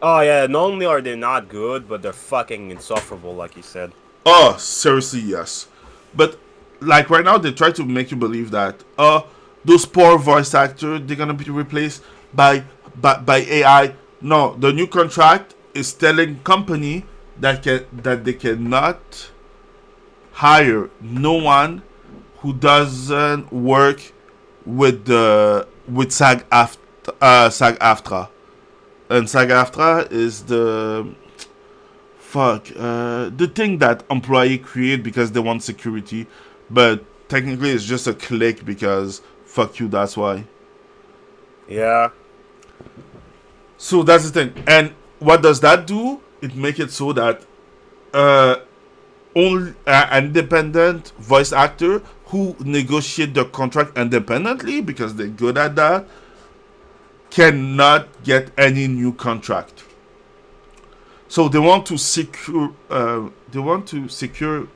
Oh yeah, not only are they not good, but they're fucking insufferable, like you said. Oh, seriously, yes. But, like, right now, they try to make you believe that, those poor voice actors, they're gonna be replaced by AI. No, the new contract is telling company that they cannot hire no one who doesn't work with SAG-AFTRA. And SAG-AFTRA is the thing that employee create because they want security, but technically it's just a click because fuck you, that's why. Yeah. So that's the thing. And what does that do? It make it so that only independent voice actor who negotiate the contract independently, because they're good at that, cannot get any new contract. So they want to secure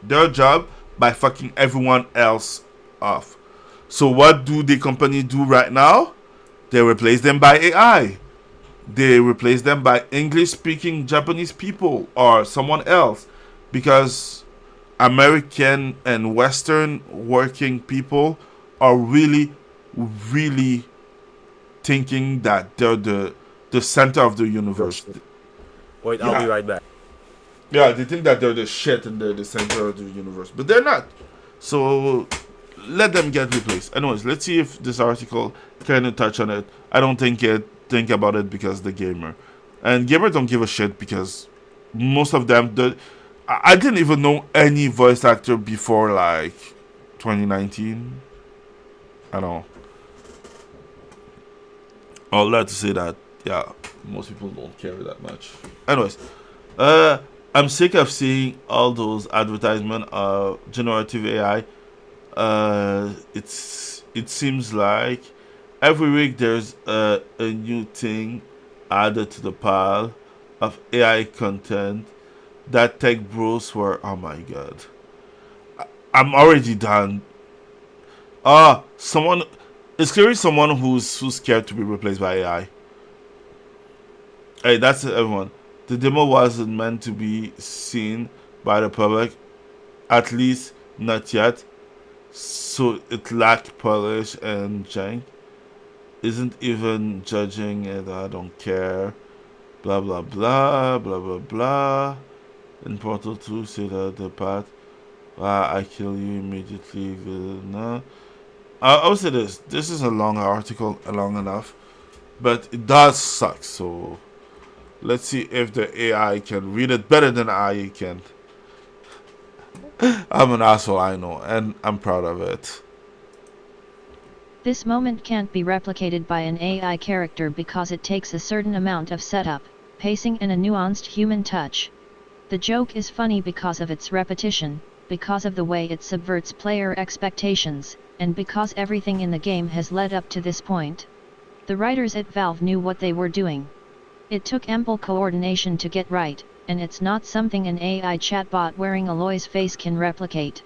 their job by fucking everyone else off. So what do the company do right now? They replace them by AI. They replace them by English speaking Japanese people or someone else, because American and Western working people are really, really thinking that they're the center of the universe. Wait, I'll be right back. Yeah, they think that they're the shit and they're the center of the universe, but they're not. So let them get replaced. Anyways, let's see if this article kind of touch on it. I don't think about it because the gamer, and gamer don't give a shit because most of them. I didn't even know any voice actor before like 2019. I know. All that to say that, yeah, most people don't care that much. Anyways, I'm sick of seeing all those advertisements of generative AI. It seems like every week there's a new thing added to the pile of AI content that tech bros were. Oh my god, I'm already done. Someone. It's clearly someone who's scared to be replaced by AI. Hey, that's it, everyone. The demo wasn't meant to be seen by the public, at least not yet. So it lacked polish and jank. Isn't even judging it. I don't care. Blah blah blah blah blah blah. In Portal 2, say that the path. I kill you immediately. No. I would say this. This is a long article, long enough, but it does suck. So let's see if the AI can read it better than I can. I'm an asshole, I know, and I'm proud of it. This moment can't be replicated by an AI character because it takes a certain amount of setup, pacing and a nuanced human touch. The joke is funny because of its repetition, because of the way it subverts player expectations, and because everything in the game has led up to this point. The writers at Valve knew what they were doing. It took ample coordination to get right, and it's not something an AI chatbot wearing Aloy's face can replicate.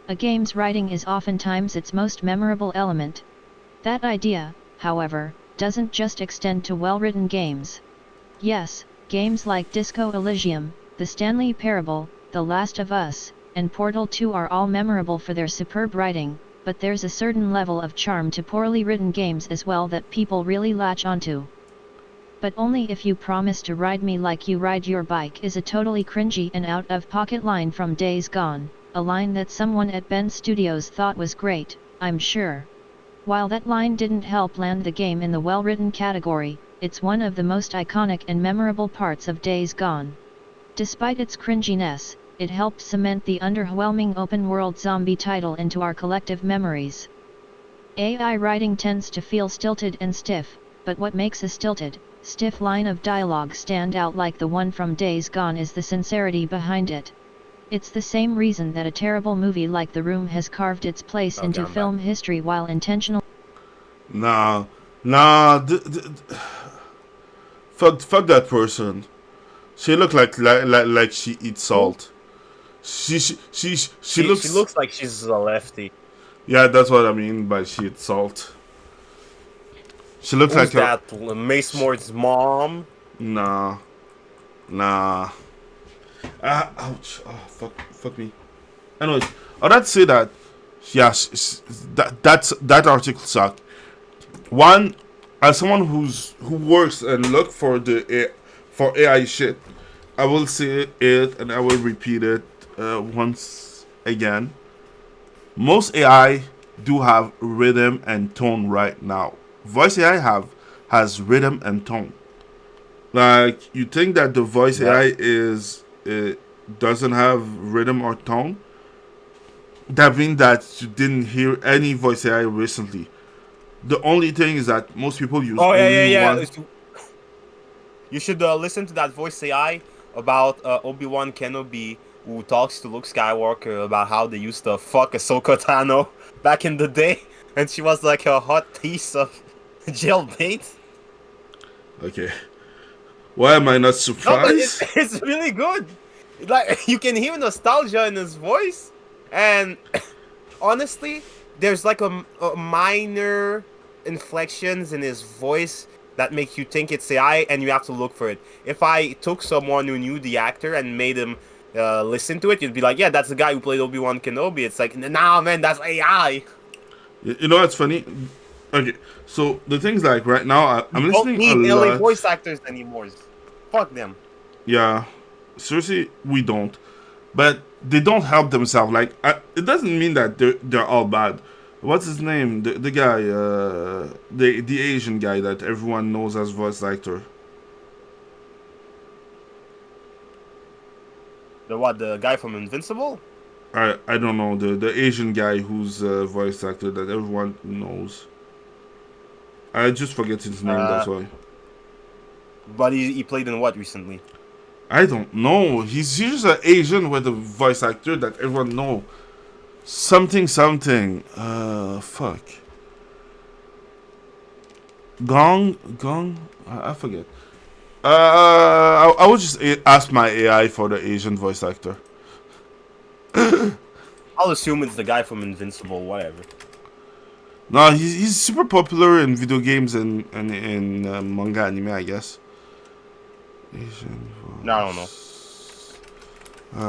A game's writing is oftentimes its most memorable element. That idea, however, doesn't just extend to well-written games. Yes, games like Disco Elysium, The Stanley Parable, The Last of Us, and Portal 2 are all memorable for their superb writing, but there's a certain level of charm to poorly written games as well that people really latch onto. But only if you promise to ride me like you ride your bike is a totally cringy and out-of-pocket line from Days Gone, a line that someone at Ben Studios thought was great, I'm sure. While that line didn't help land the game in the well-written category, it's one of the most iconic and memorable parts of Days Gone. Despite its cringiness, it helped cement the underwhelming open-world zombie title into our collective memories. AI writing tends to feel stilted and stiff, but what makes a stilted, stiff line of dialogue stand out like the one from Days Gone is the sincerity behind it. It's the same reason that a terrible movie like The Room has carved its place into film history while intentional. Nah, fuck that person. She look like she eats salt. She looks like she's a lefty. Yeah, that's what I mean by she eats salt. She looks Who's like that? Mace Mord's mom? Nah. Ouch. Oh, fuck me. Anyways, I'd say that, yes, that article sucked. One, as someone who works and look for for AI shit, I will say it and I will repeat it once again. Most AI do have rhythm and tone right now. Voice AI has rhythm and tone. Like, you think that the voice AI doesn't have rhythm or tone? That means that you didn't hear any voice AI recently. The only thing is that most people use only one. You should listen to that voice AI about Obi-Wan Kenobi, who talks to Luke Skywalker about how they used to fuck Ahsoka Tano back in the day, and she was like a hot piece of jailbait. Okay. Why am I not surprised? No, but it's really good. Like, you can hear nostalgia in his voice, and honestly, there's like a minor inflections in his voice that make you think it's AI, and you have to look for it. If I took someone who knew the actor and made him listen to it, you'd be like, yeah, that's the guy who played Obi-Wan Kenobi. It's like, nah, man, that's AI. You know what's funny? Okay, so the thing's like right now, I'm listening don't need a LA lot. voice actors anymore. Fuck them. Yeah, seriously, we don't. But they don't help themselves. Like, it doesn't mean that they're all bad. What's his name? The guy, the Asian guy that everyone knows as voice actor. The guy from Invincible? I don't know, the Asian guy who's voice actor that everyone knows. I just forget his name. That's why. But he played in what recently? I don't know. He's just an Asian with a voice actor that everyone know. Something. Fuck. Gong. I forget. I would just ask my AI for the Asian voice actor. I'll assume it's the guy from Invincible, whatever. No, he's super popular in video games and in manga anime, I guess. Asian voice No, I don't know.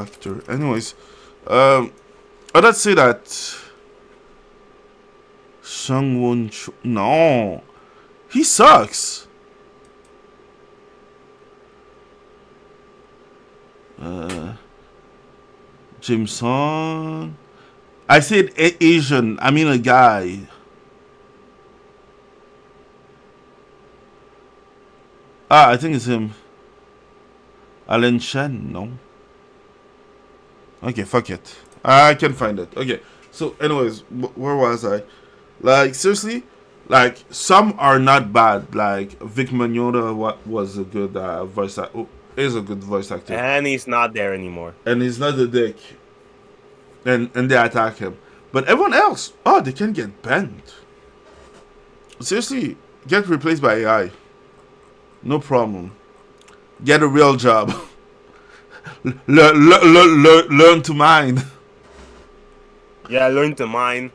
actor. Anyways, I'd say that Sung-won Cho. No, he sucks. Jameson. I said Asian. I mean a guy. I think it's him. Alan Shen? No. Okay, fuck it. I can find it. Okay, so anyways, where was I? Like seriously, like some are not bad. Like Vic Mignogna, what was a good voice actor, is a good voice actor, And he's not there anymore. and he's not a dick. And they attack him, but everyone else, oh, they can get banned. Seriously, get replaced by AI. No problem. Get a real job. Learn to mine. Yeah, learn to mine.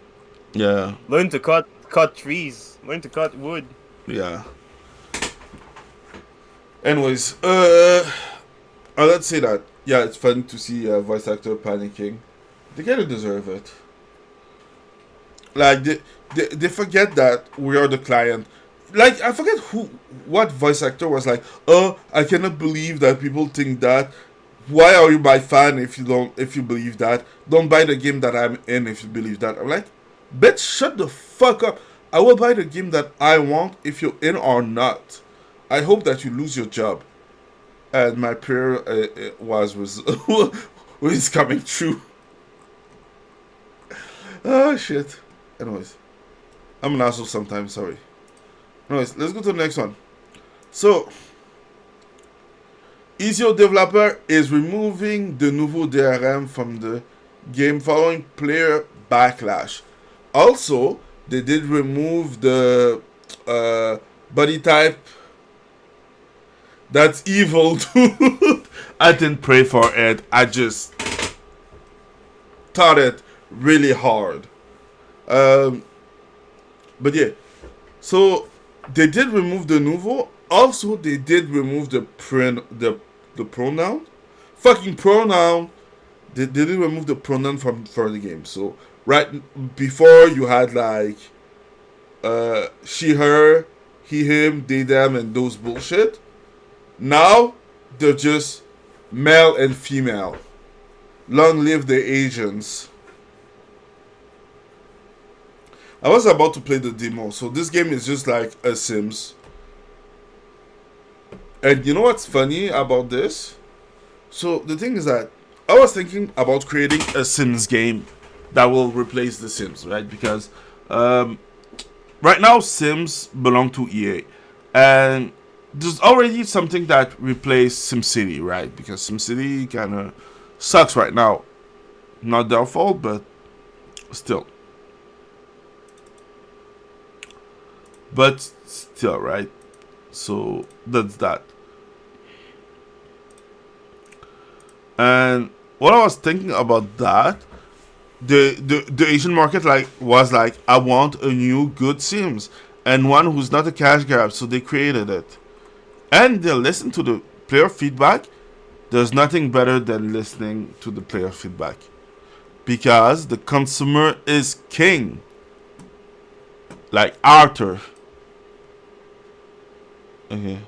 Yeah, Learn to cut trees. Learn to cut wood. yeah. Anyways, let's say that. Yeah, it's fun to see a voice actor panicking. They kind of deserve it. Like they forget that we are the client. Like I forget what voice actor was like. Oh, I cannot believe that people think that. Why are you my fan if you believe that? Don't buy the game that I'm in if you believe that. I'm like, bitch, shut the fuck up. I will buy the game that I want if you're in or not. I hope that you lose your job. And my prayer was coming true. Oh shit. Anyways, I'm an asshole sometimes. Sorry. Anyways, let's go to the next one. So, InZOI developer is removing the nouveau DRM from the game following player backlash. Also, they did remove the body type. That's evil, dude. I didn't pray for it. I just thought it really hard. But yeah, so they did remove the nouveau. Also, they did remove the pronoun. Fucking pronoun. They didn't remove the pronoun from for the game. So right before you had like she, her, he, him, they, them, and those bullshit. Now they're just male and female. Long live the Asians. I was about to play the demo. So this game is just like a Sims. And you know what's funny about this? So the thing is that I was thinking about creating a Sims game that will replace the Sims, right? Because right now Sims belong to EA. And there's already something that replaced SimCity, right? Because SimCity kind of sucks right now. Not their fault, but still. But still, right? So that's that. And what I was thinking about that, the Asian market was like, I want a new good Sims and one who's not a cash grab, so they created it. And they listen to the player feedback. There's nothing better than listening to the player feedback. Because the consumer is king. Like Arthur. Okay.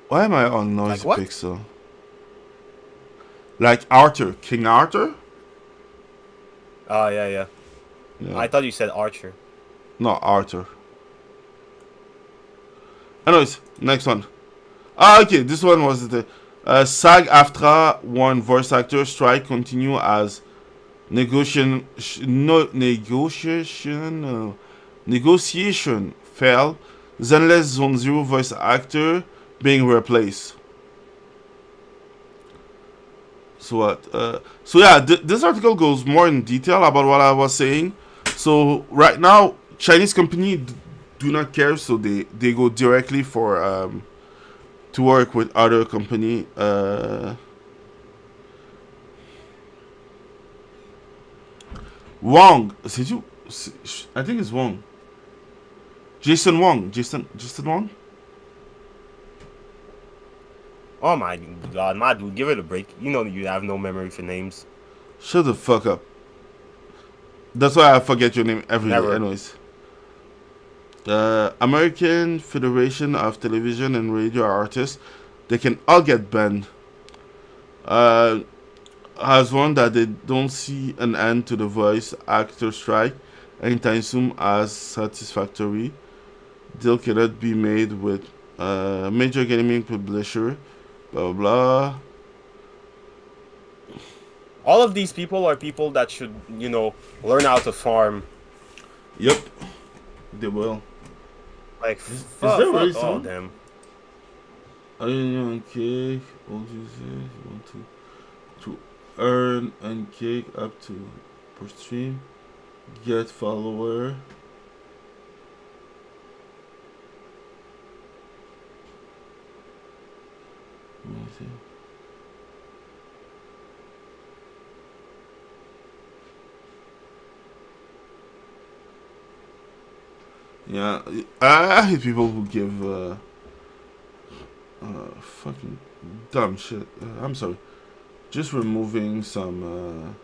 Why am I on noisy Like what? pixel? Like Arthur. King Arthur? Oh, yeah. Yeah. I thought you said Archer. No, Arthur. Anyways, next one. Okay, this one was the SAG-AFTRA warned voice actor strike continue as negotiation fail. Zenless Zone Zero voice actor being replaced. So what? So yeah, this article goes more in detail about what I was saying. So right now, Chinese company do not care, so they go directly for to work with other company. Wong, I think it's Wong. Jason Wong. Jason Wong? Oh my god, my dude, give it a break. You know you have no memory for names. Shut the fuck up. That's why I forget your name every day. Never. Anyways. American Federation of Television and Radio Artists, they can all get banned. Has warned that they don't see an end to the voice actor strike anytime soon as satisfactory. Deal cannot be made with major gaming publisher. Blah blah. All of these people are people that should, learn how to farm. Yep, they will. Like, Is fuck, there really fuck all some? them. Onion cake, all users want to earn and cake up to per stream, get follower. Let me see. Yeah, I hate people who give fucking dumb shit. I'm sorry. Just removing some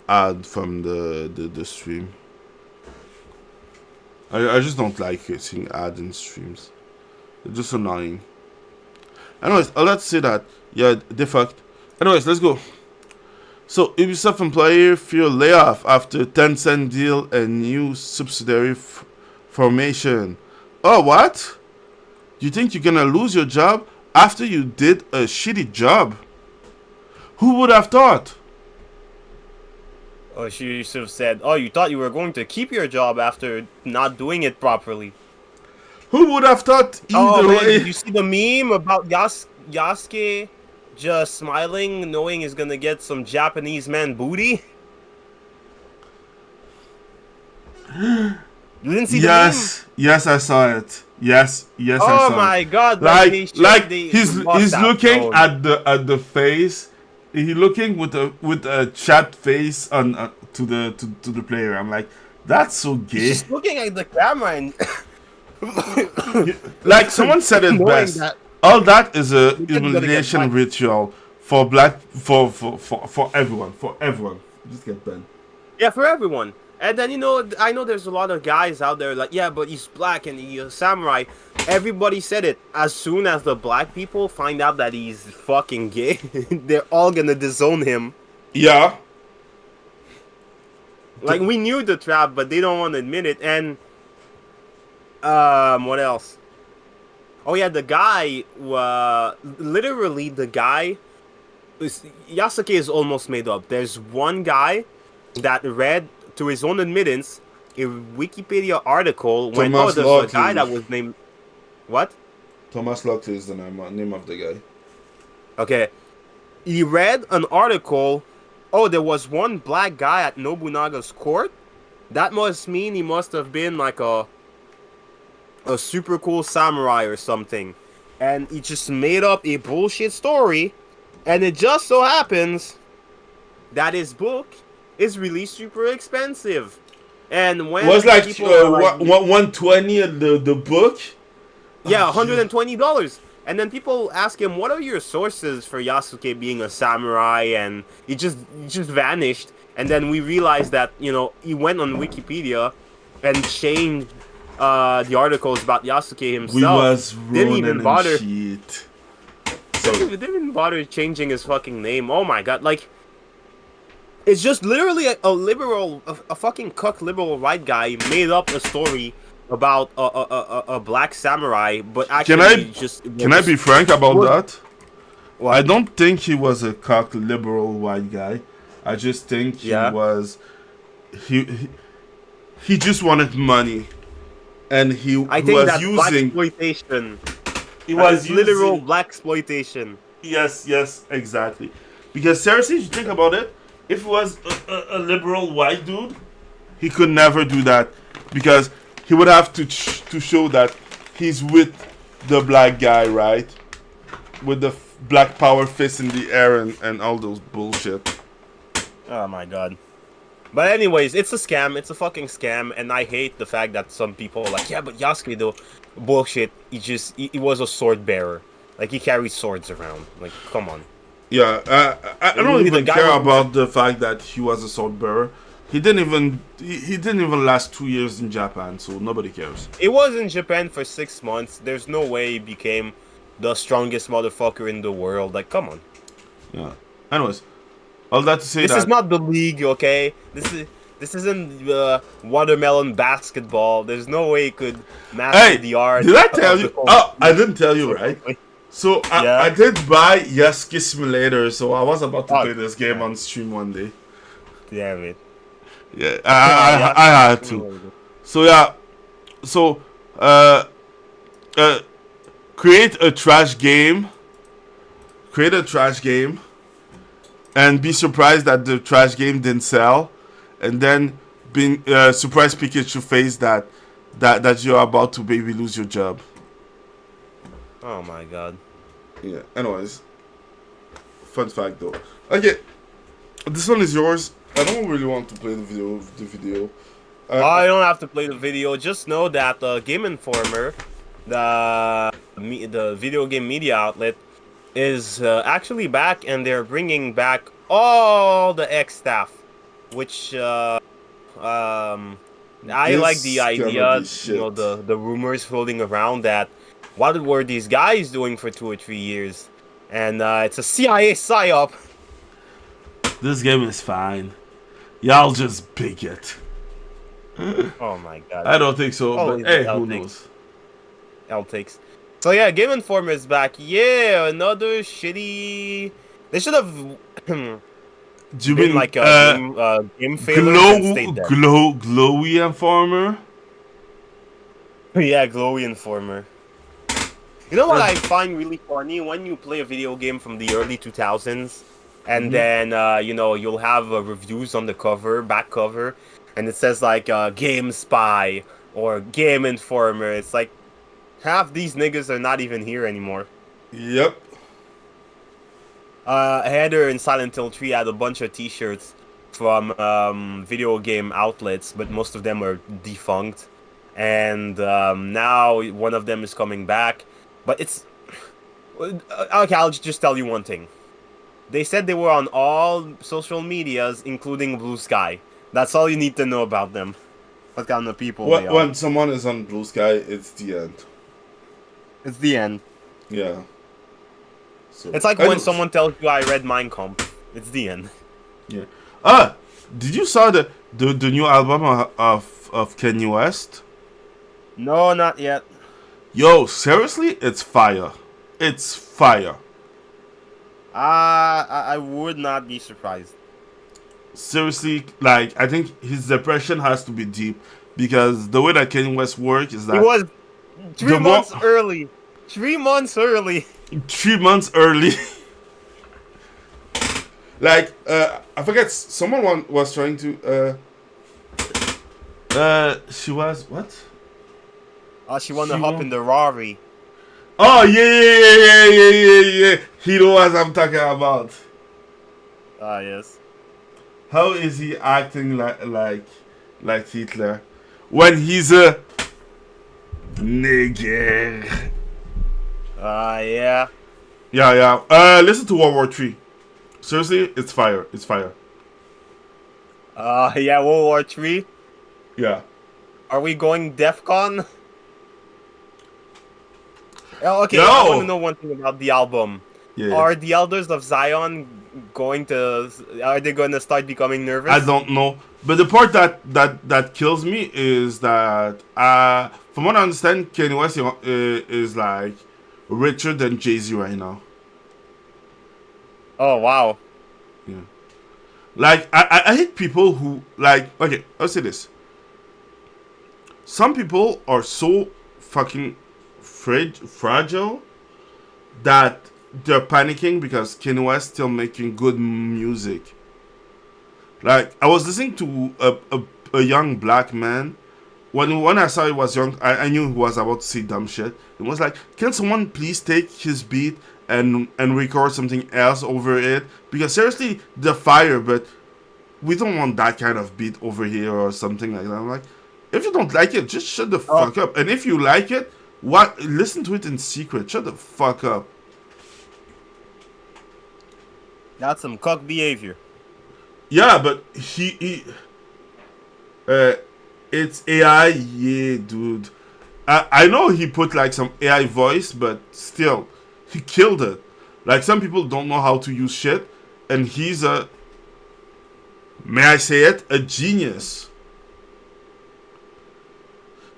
ad from the stream. I just don't like seeing ads in streams. They're just annoying. Anyways, let's say that. Yeah, they fucked. Anyways, let's go. So, Ubisoft employee fear layoff after Tencent deal and new subsidiary formation. Oh, what? You think you're gonna lose your job after you did a shitty job? Who would have thought? Oh, she should have said, oh, you thought you were going to keep your job after not doing it properly. Who would have thought either man, way? did you see the meme about Yasuke just smiling, knowing he's gonna get some Japanese man booty? You didn't see the meme? Yes, I saw it. Yes, I saw Oh my god! He's looking at the face. He looking with a chat face on to the player. I'm like, that's so gay. He's just looking at the camera and like someone said it best. All that is a humiliation ritual for everyone. Just get banned. Yeah, for everyone. And then, I know there's a lot of guys out there like, yeah, but he's black and he's a samurai. Everybody said it. As soon as the black people find out that he's fucking gay, they're all gonna disown him. Yeah. Like, we knew the trap, but they don't want to admit it. And, what else? Oh yeah, the guy, literally the guy, Yasuke is almost made up. There's one guy that read, to his own admittance, a Wikipedia article when there's a guy that was named... What? Thomas Lockley is the name of the guy. Okay. He read an article, there was one black guy at Nobunaga's court. That must mean he must have been like a super cool samurai or something. And he just made up a bullshit story. And it just so happens that his book is really super expensive. And when it was like 120 at the book? Yeah, $120. And then people ask him, what are your sources for Yasuke being a samurai? And he just vanished. And then we realized that, he went on Wikipedia and changed the articles about Yasuke himself. We was didn't even bother. Shit. Didn't even bother changing his fucking name. Oh my god, like, it's just literally a liberal, a fucking cuck liberal white guy made up a story about a black samurai, but actually Can I be frank about that? What? I don't think he was a cock liberal white guy. I just think he was... He just wanted money. And I think was that's using... blaxploitation. He was literal blaxploitation. Yes, exactly. Because seriously, if you think about it, if he was a liberal white dude, he could never do that. Because he would have to show that he's with the black guy, right? With the black power fist in the air and all those bullshit. Oh my god. But anyways, it's a scam. It's a fucking scam. And I hate the fact that some people are like, yeah, but Yasuke though, bullshit. He was a sword bearer. Like, he carries swords around. Like, come on. Yeah, I don't even care about the fact that he was a sword bearer. He didn't even last 2 years in Japan, so nobody cares. He was in Japan for 6 months. There's no way he became the strongest motherfucker in the world. Like, come on. Yeah. Anyways, all that to say this is not the league, okay? This isn't watermelon basketball. There's no way he could master the art. Did I tell you? Oh, I didn't tell you, right? So I did buy Yasuke Simulator, so I was about to play this game on stream one day. Damn it. Yeah, Yeah, I had to. So yeah, so uh, create a trash game. Create a trash game, and be surprised that the trash game didn't sell, and then being surprised Pikachu face that you're about to maybe lose your job. Oh my god. Yeah. Anyways, fun fact though. Okay, this one is yours. I don't really want to play the video. I don't have to play the video. Just know that Game Informer, the video game media outlet, is actually back, and they're bringing back all the X staff, which I like the idea. The rumors floating around that what were these guys doing for 2 or 3 years, and it's a CIA psyop. This game is fine. Y'all just bigot. Oh my god. I don't think so, Always but hey, the who outtakes. knows? Outtakes. So yeah, Game Informer is back. Yeah, another shitty. They should have Do you been mean like a game failure and stayed there. glowy Informer? Yeah, Glowy Informer. You know what I find really funny? When you play a video game from the early 2000s, and then you'll have reviews on the cover, back cover, and it says like Game Spy or Game Informer. It's like half these niggas are not even here anymore. Yep. Heather in Silent Hill 3 had a bunch of t-shirts from video game outlets, but most of them are defunct. And now one of them is coming back. But it's... Okay, I'll just tell you one thing. They said they were on all social medias, including Blue Sky. That's all you need to know about them. What kind of people they are. When someone is on Blue Sky, it's the end. It's the end. Yeah. So, It's like when someone tells you I read Mein Kampf. It's the end. Yeah. Did you saw the new album of Kanye West? No, not yet. Yo, seriously, it's fire. It's fire. I would not be surprised. Seriously, like, I think his depression has to be deep, because the way that Kanye West works is that He was 3 months early. 3 months early. 3 months early. Like, I forget, someone was trying to, she was, what? She wanted to hop in the Rari. Oh, yeah. He knows what I'm talking about. Ah, yes. How is he acting like Hitler when he's a nigger? Yeah. Yeah. Listen to World War 3. Seriously, it's fire. It's fire. Yeah, World War 3. Yeah. Are we going DEFCON? Oh, okay, Yo! I want to know one thing about the album. Yeah. Are the Elders of Zion are they going to start becoming nervous? I don't know. But the part that kills me is that, from what I understand, Kanye West is like richer than Jay-Z right now. Oh, wow. Yeah. Like, I hate people who, like, okay, I'll say this. Some people are so fucking fragile that they're panicking because Kanye West still making good music. Like, I was listening to a young black man. When I saw he was young, I knew he was about to say dumb shit. It was like, can someone please take his beat and record something else over it? Because seriously, the fire, but we don't want that kind of beat over here or something like that. I'm like, if you don't like it, just shut the fuck up. And if you like it, listen to it in secret. Shut the fuck up. That's some cuck behavior. Yeah, but it's AI, yeah, dude. I know he put like some AI voice, but still, he killed it. Like, some people don't know how to use shit, and he's may I say it, a genius.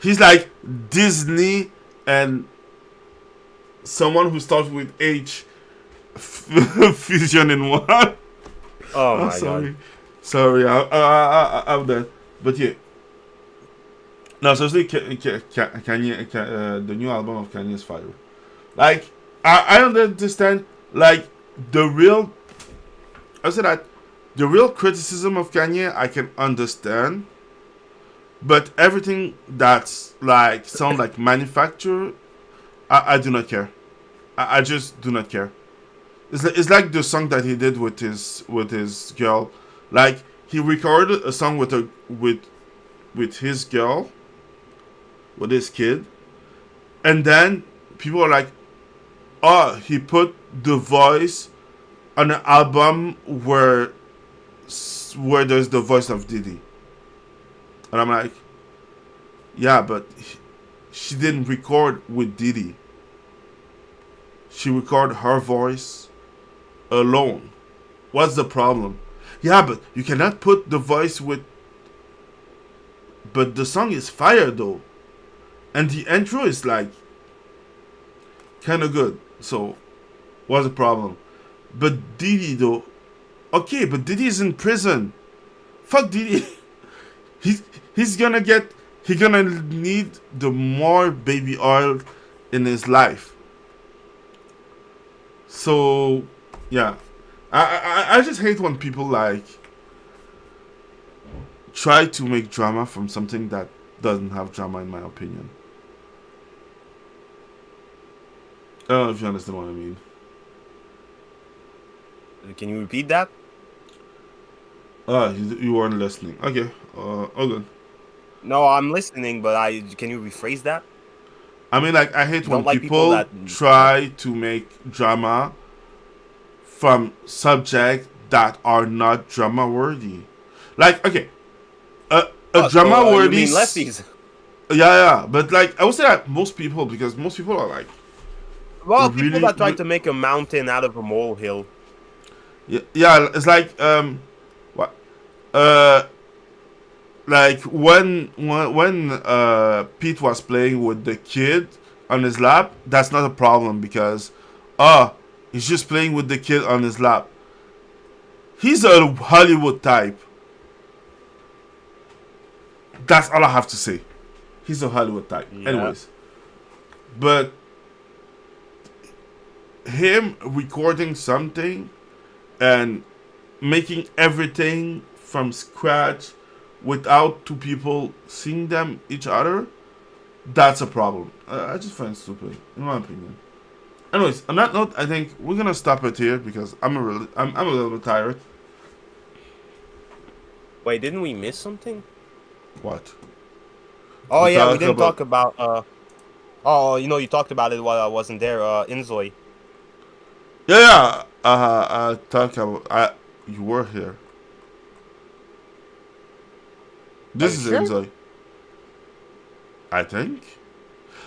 He's like Disney and someone who starts with H fusion in one. Oh my sorry. god. Sorry, I'm done. But yeah. No, seriously, Kanye, the new album of Kanye is fire. Like, I don't understand. Like, I said that the real criticism of Kanye, I can understand. But everything that's like sound like manufactured, I do not care. I just do not care. It's like the song that he did with his girl. Like, he recorded a song with his girl, with his kid, and then people are like, oh, he put the voice on an album where there's the voice of Diddy. And I'm like, yeah, but she didn't record with Diddy. She recorded her voice alone. What's the problem? Yeah, but you cannot put the voice with... But the song is fire, though. And the intro is, like, kind of good. So, what's the problem? But Diddy, though... Okay, but Diddy is in prison. Fuck Diddy. He's gonna need the more baby oil in his life. So, yeah. I just hate when people, like, try to make drama from something that doesn't have drama, in my opinion. I don't know if you understand what I mean. Can you repeat that? You weren't listening. Okay, good. No, I'm listening, but can you rephrase that? I mean, like, I hate when like people that try to make drama from subjects that are not drama worthy. Like, okay, a drama worthy. You mean lefties? Yeah, but like I would say that most people, because most people are like, well, people that try to make a mountain out of a molehill. Yeah, it's like what like when Pete was playing with the kid on his lap, that's not a problem because he's just playing with the kid on his lap. He's a Hollywood type. That's all I have to say. He's a Hollywood type. Yeah. Anyways. But him recording something and making everything from scratch without two people seeing them each other, that's a problem. I just find it stupid, in my opinion. Anyways, on that note, I think we're gonna stop it here because I'm a little bit tired. Wait, didn't we miss something? What? Oh yeah, we didn't talk about you talked about it while I wasn't there. InZOI. Yeah. I talked about. You were here. This is sure? InZOI. I think.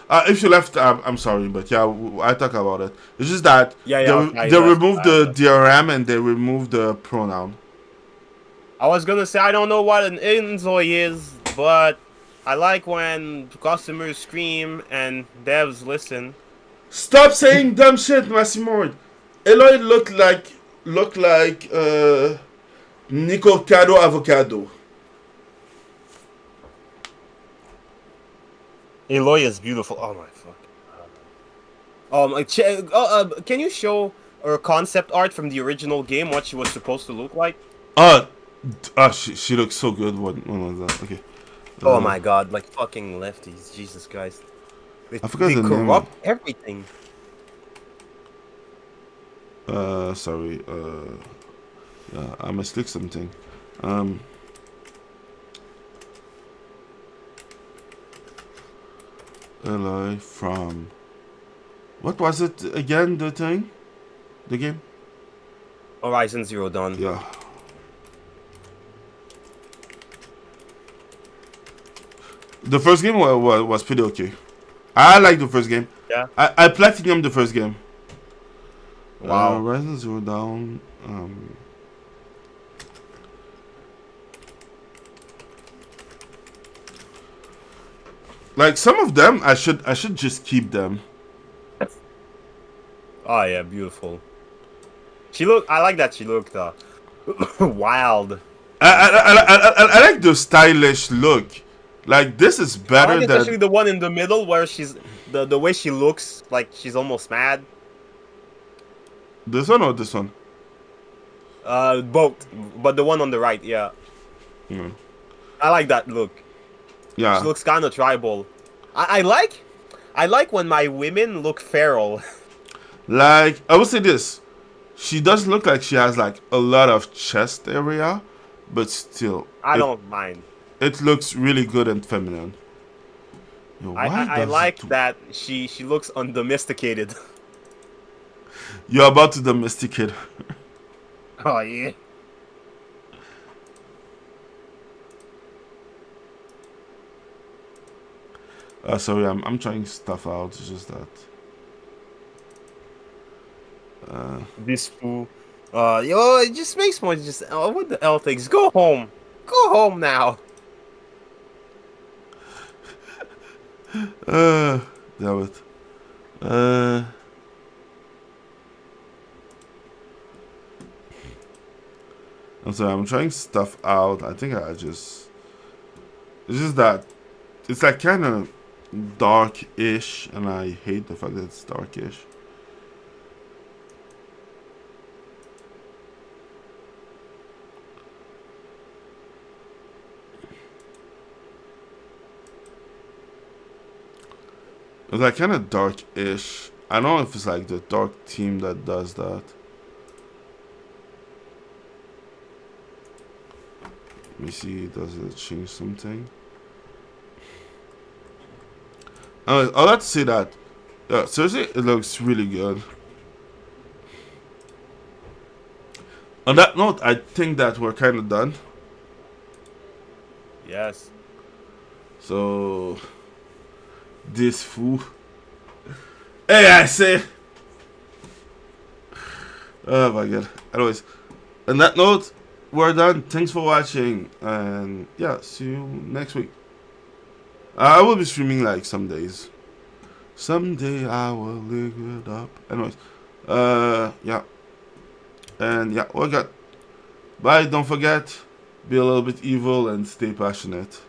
If you left, I'm sorry, but yeah, I talk about it. It's just that they removed the DRM and they removed the pronoun. I was gonna say I don't know what an InZOI is, but I like when customers scream and devs listen. Stop saying dumb shit, Massimo. Eloy looked like Nicocado Avocado. Eloy is beautiful. Oh my fuck. Can you show her concept art from the original game? What she was supposed to look like? She looks so good. When was that? Okay. Oh my god, like fucking lefties. Jesus Christ. They corrupt everything. Sorry. Yeah, I misclicked something. Eloy from... What was it again, the thing? The game? Horizon Zero Dawn. Yeah. The first game was pretty okay. I like the first game. Yeah. I platinum the first game. Wow. Horizon Zero Dawn. Like some of them, I should just keep them. Oh yeah, beautiful. I like that she looked wild. I like the stylish look. Like this is I better like than especially the one in the middle where she's the way she looks like she's almost mad. this one or this one. Both, but the one on the right, yeah. Mm. I like that look. Yeah. She looks kind of tribal. I like when my women look feral. Like I would say this, she does look like she has like a lot of chest area, but still, I don't mind. it looks really good and feminine. Yo, why I does like it do- that she looks undomesticated. You're about to domesticate her. Oh yeah. Sorry, I'm trying stuff out. It's just that. This fool. Yo, it just makes me just. Oh, what the hell things? Go home. Go home now. Damn it. I'm sorry, I'm trying stuff out. I think I just. It's just that. It's like kind of dark-ish, and I hate the fact that it's dark-ish. It's like kind of dark-ish. I don't know if it's like the dark team that does that. Let me see, does it change something? I'll have to say that. Seriously, it looks really good. On that note, I think that we're kind of done. Yes. So, this fool. Hey, I say. Oh my god. Anyways, on that note, we're done. Thanks for watching, and yeah, see you next week. I will be streaming like some days. Someday I will look it up. Anyways, yeah, and yeah, we got. Bye. Don't forget, be a little bit evil and stay passionate.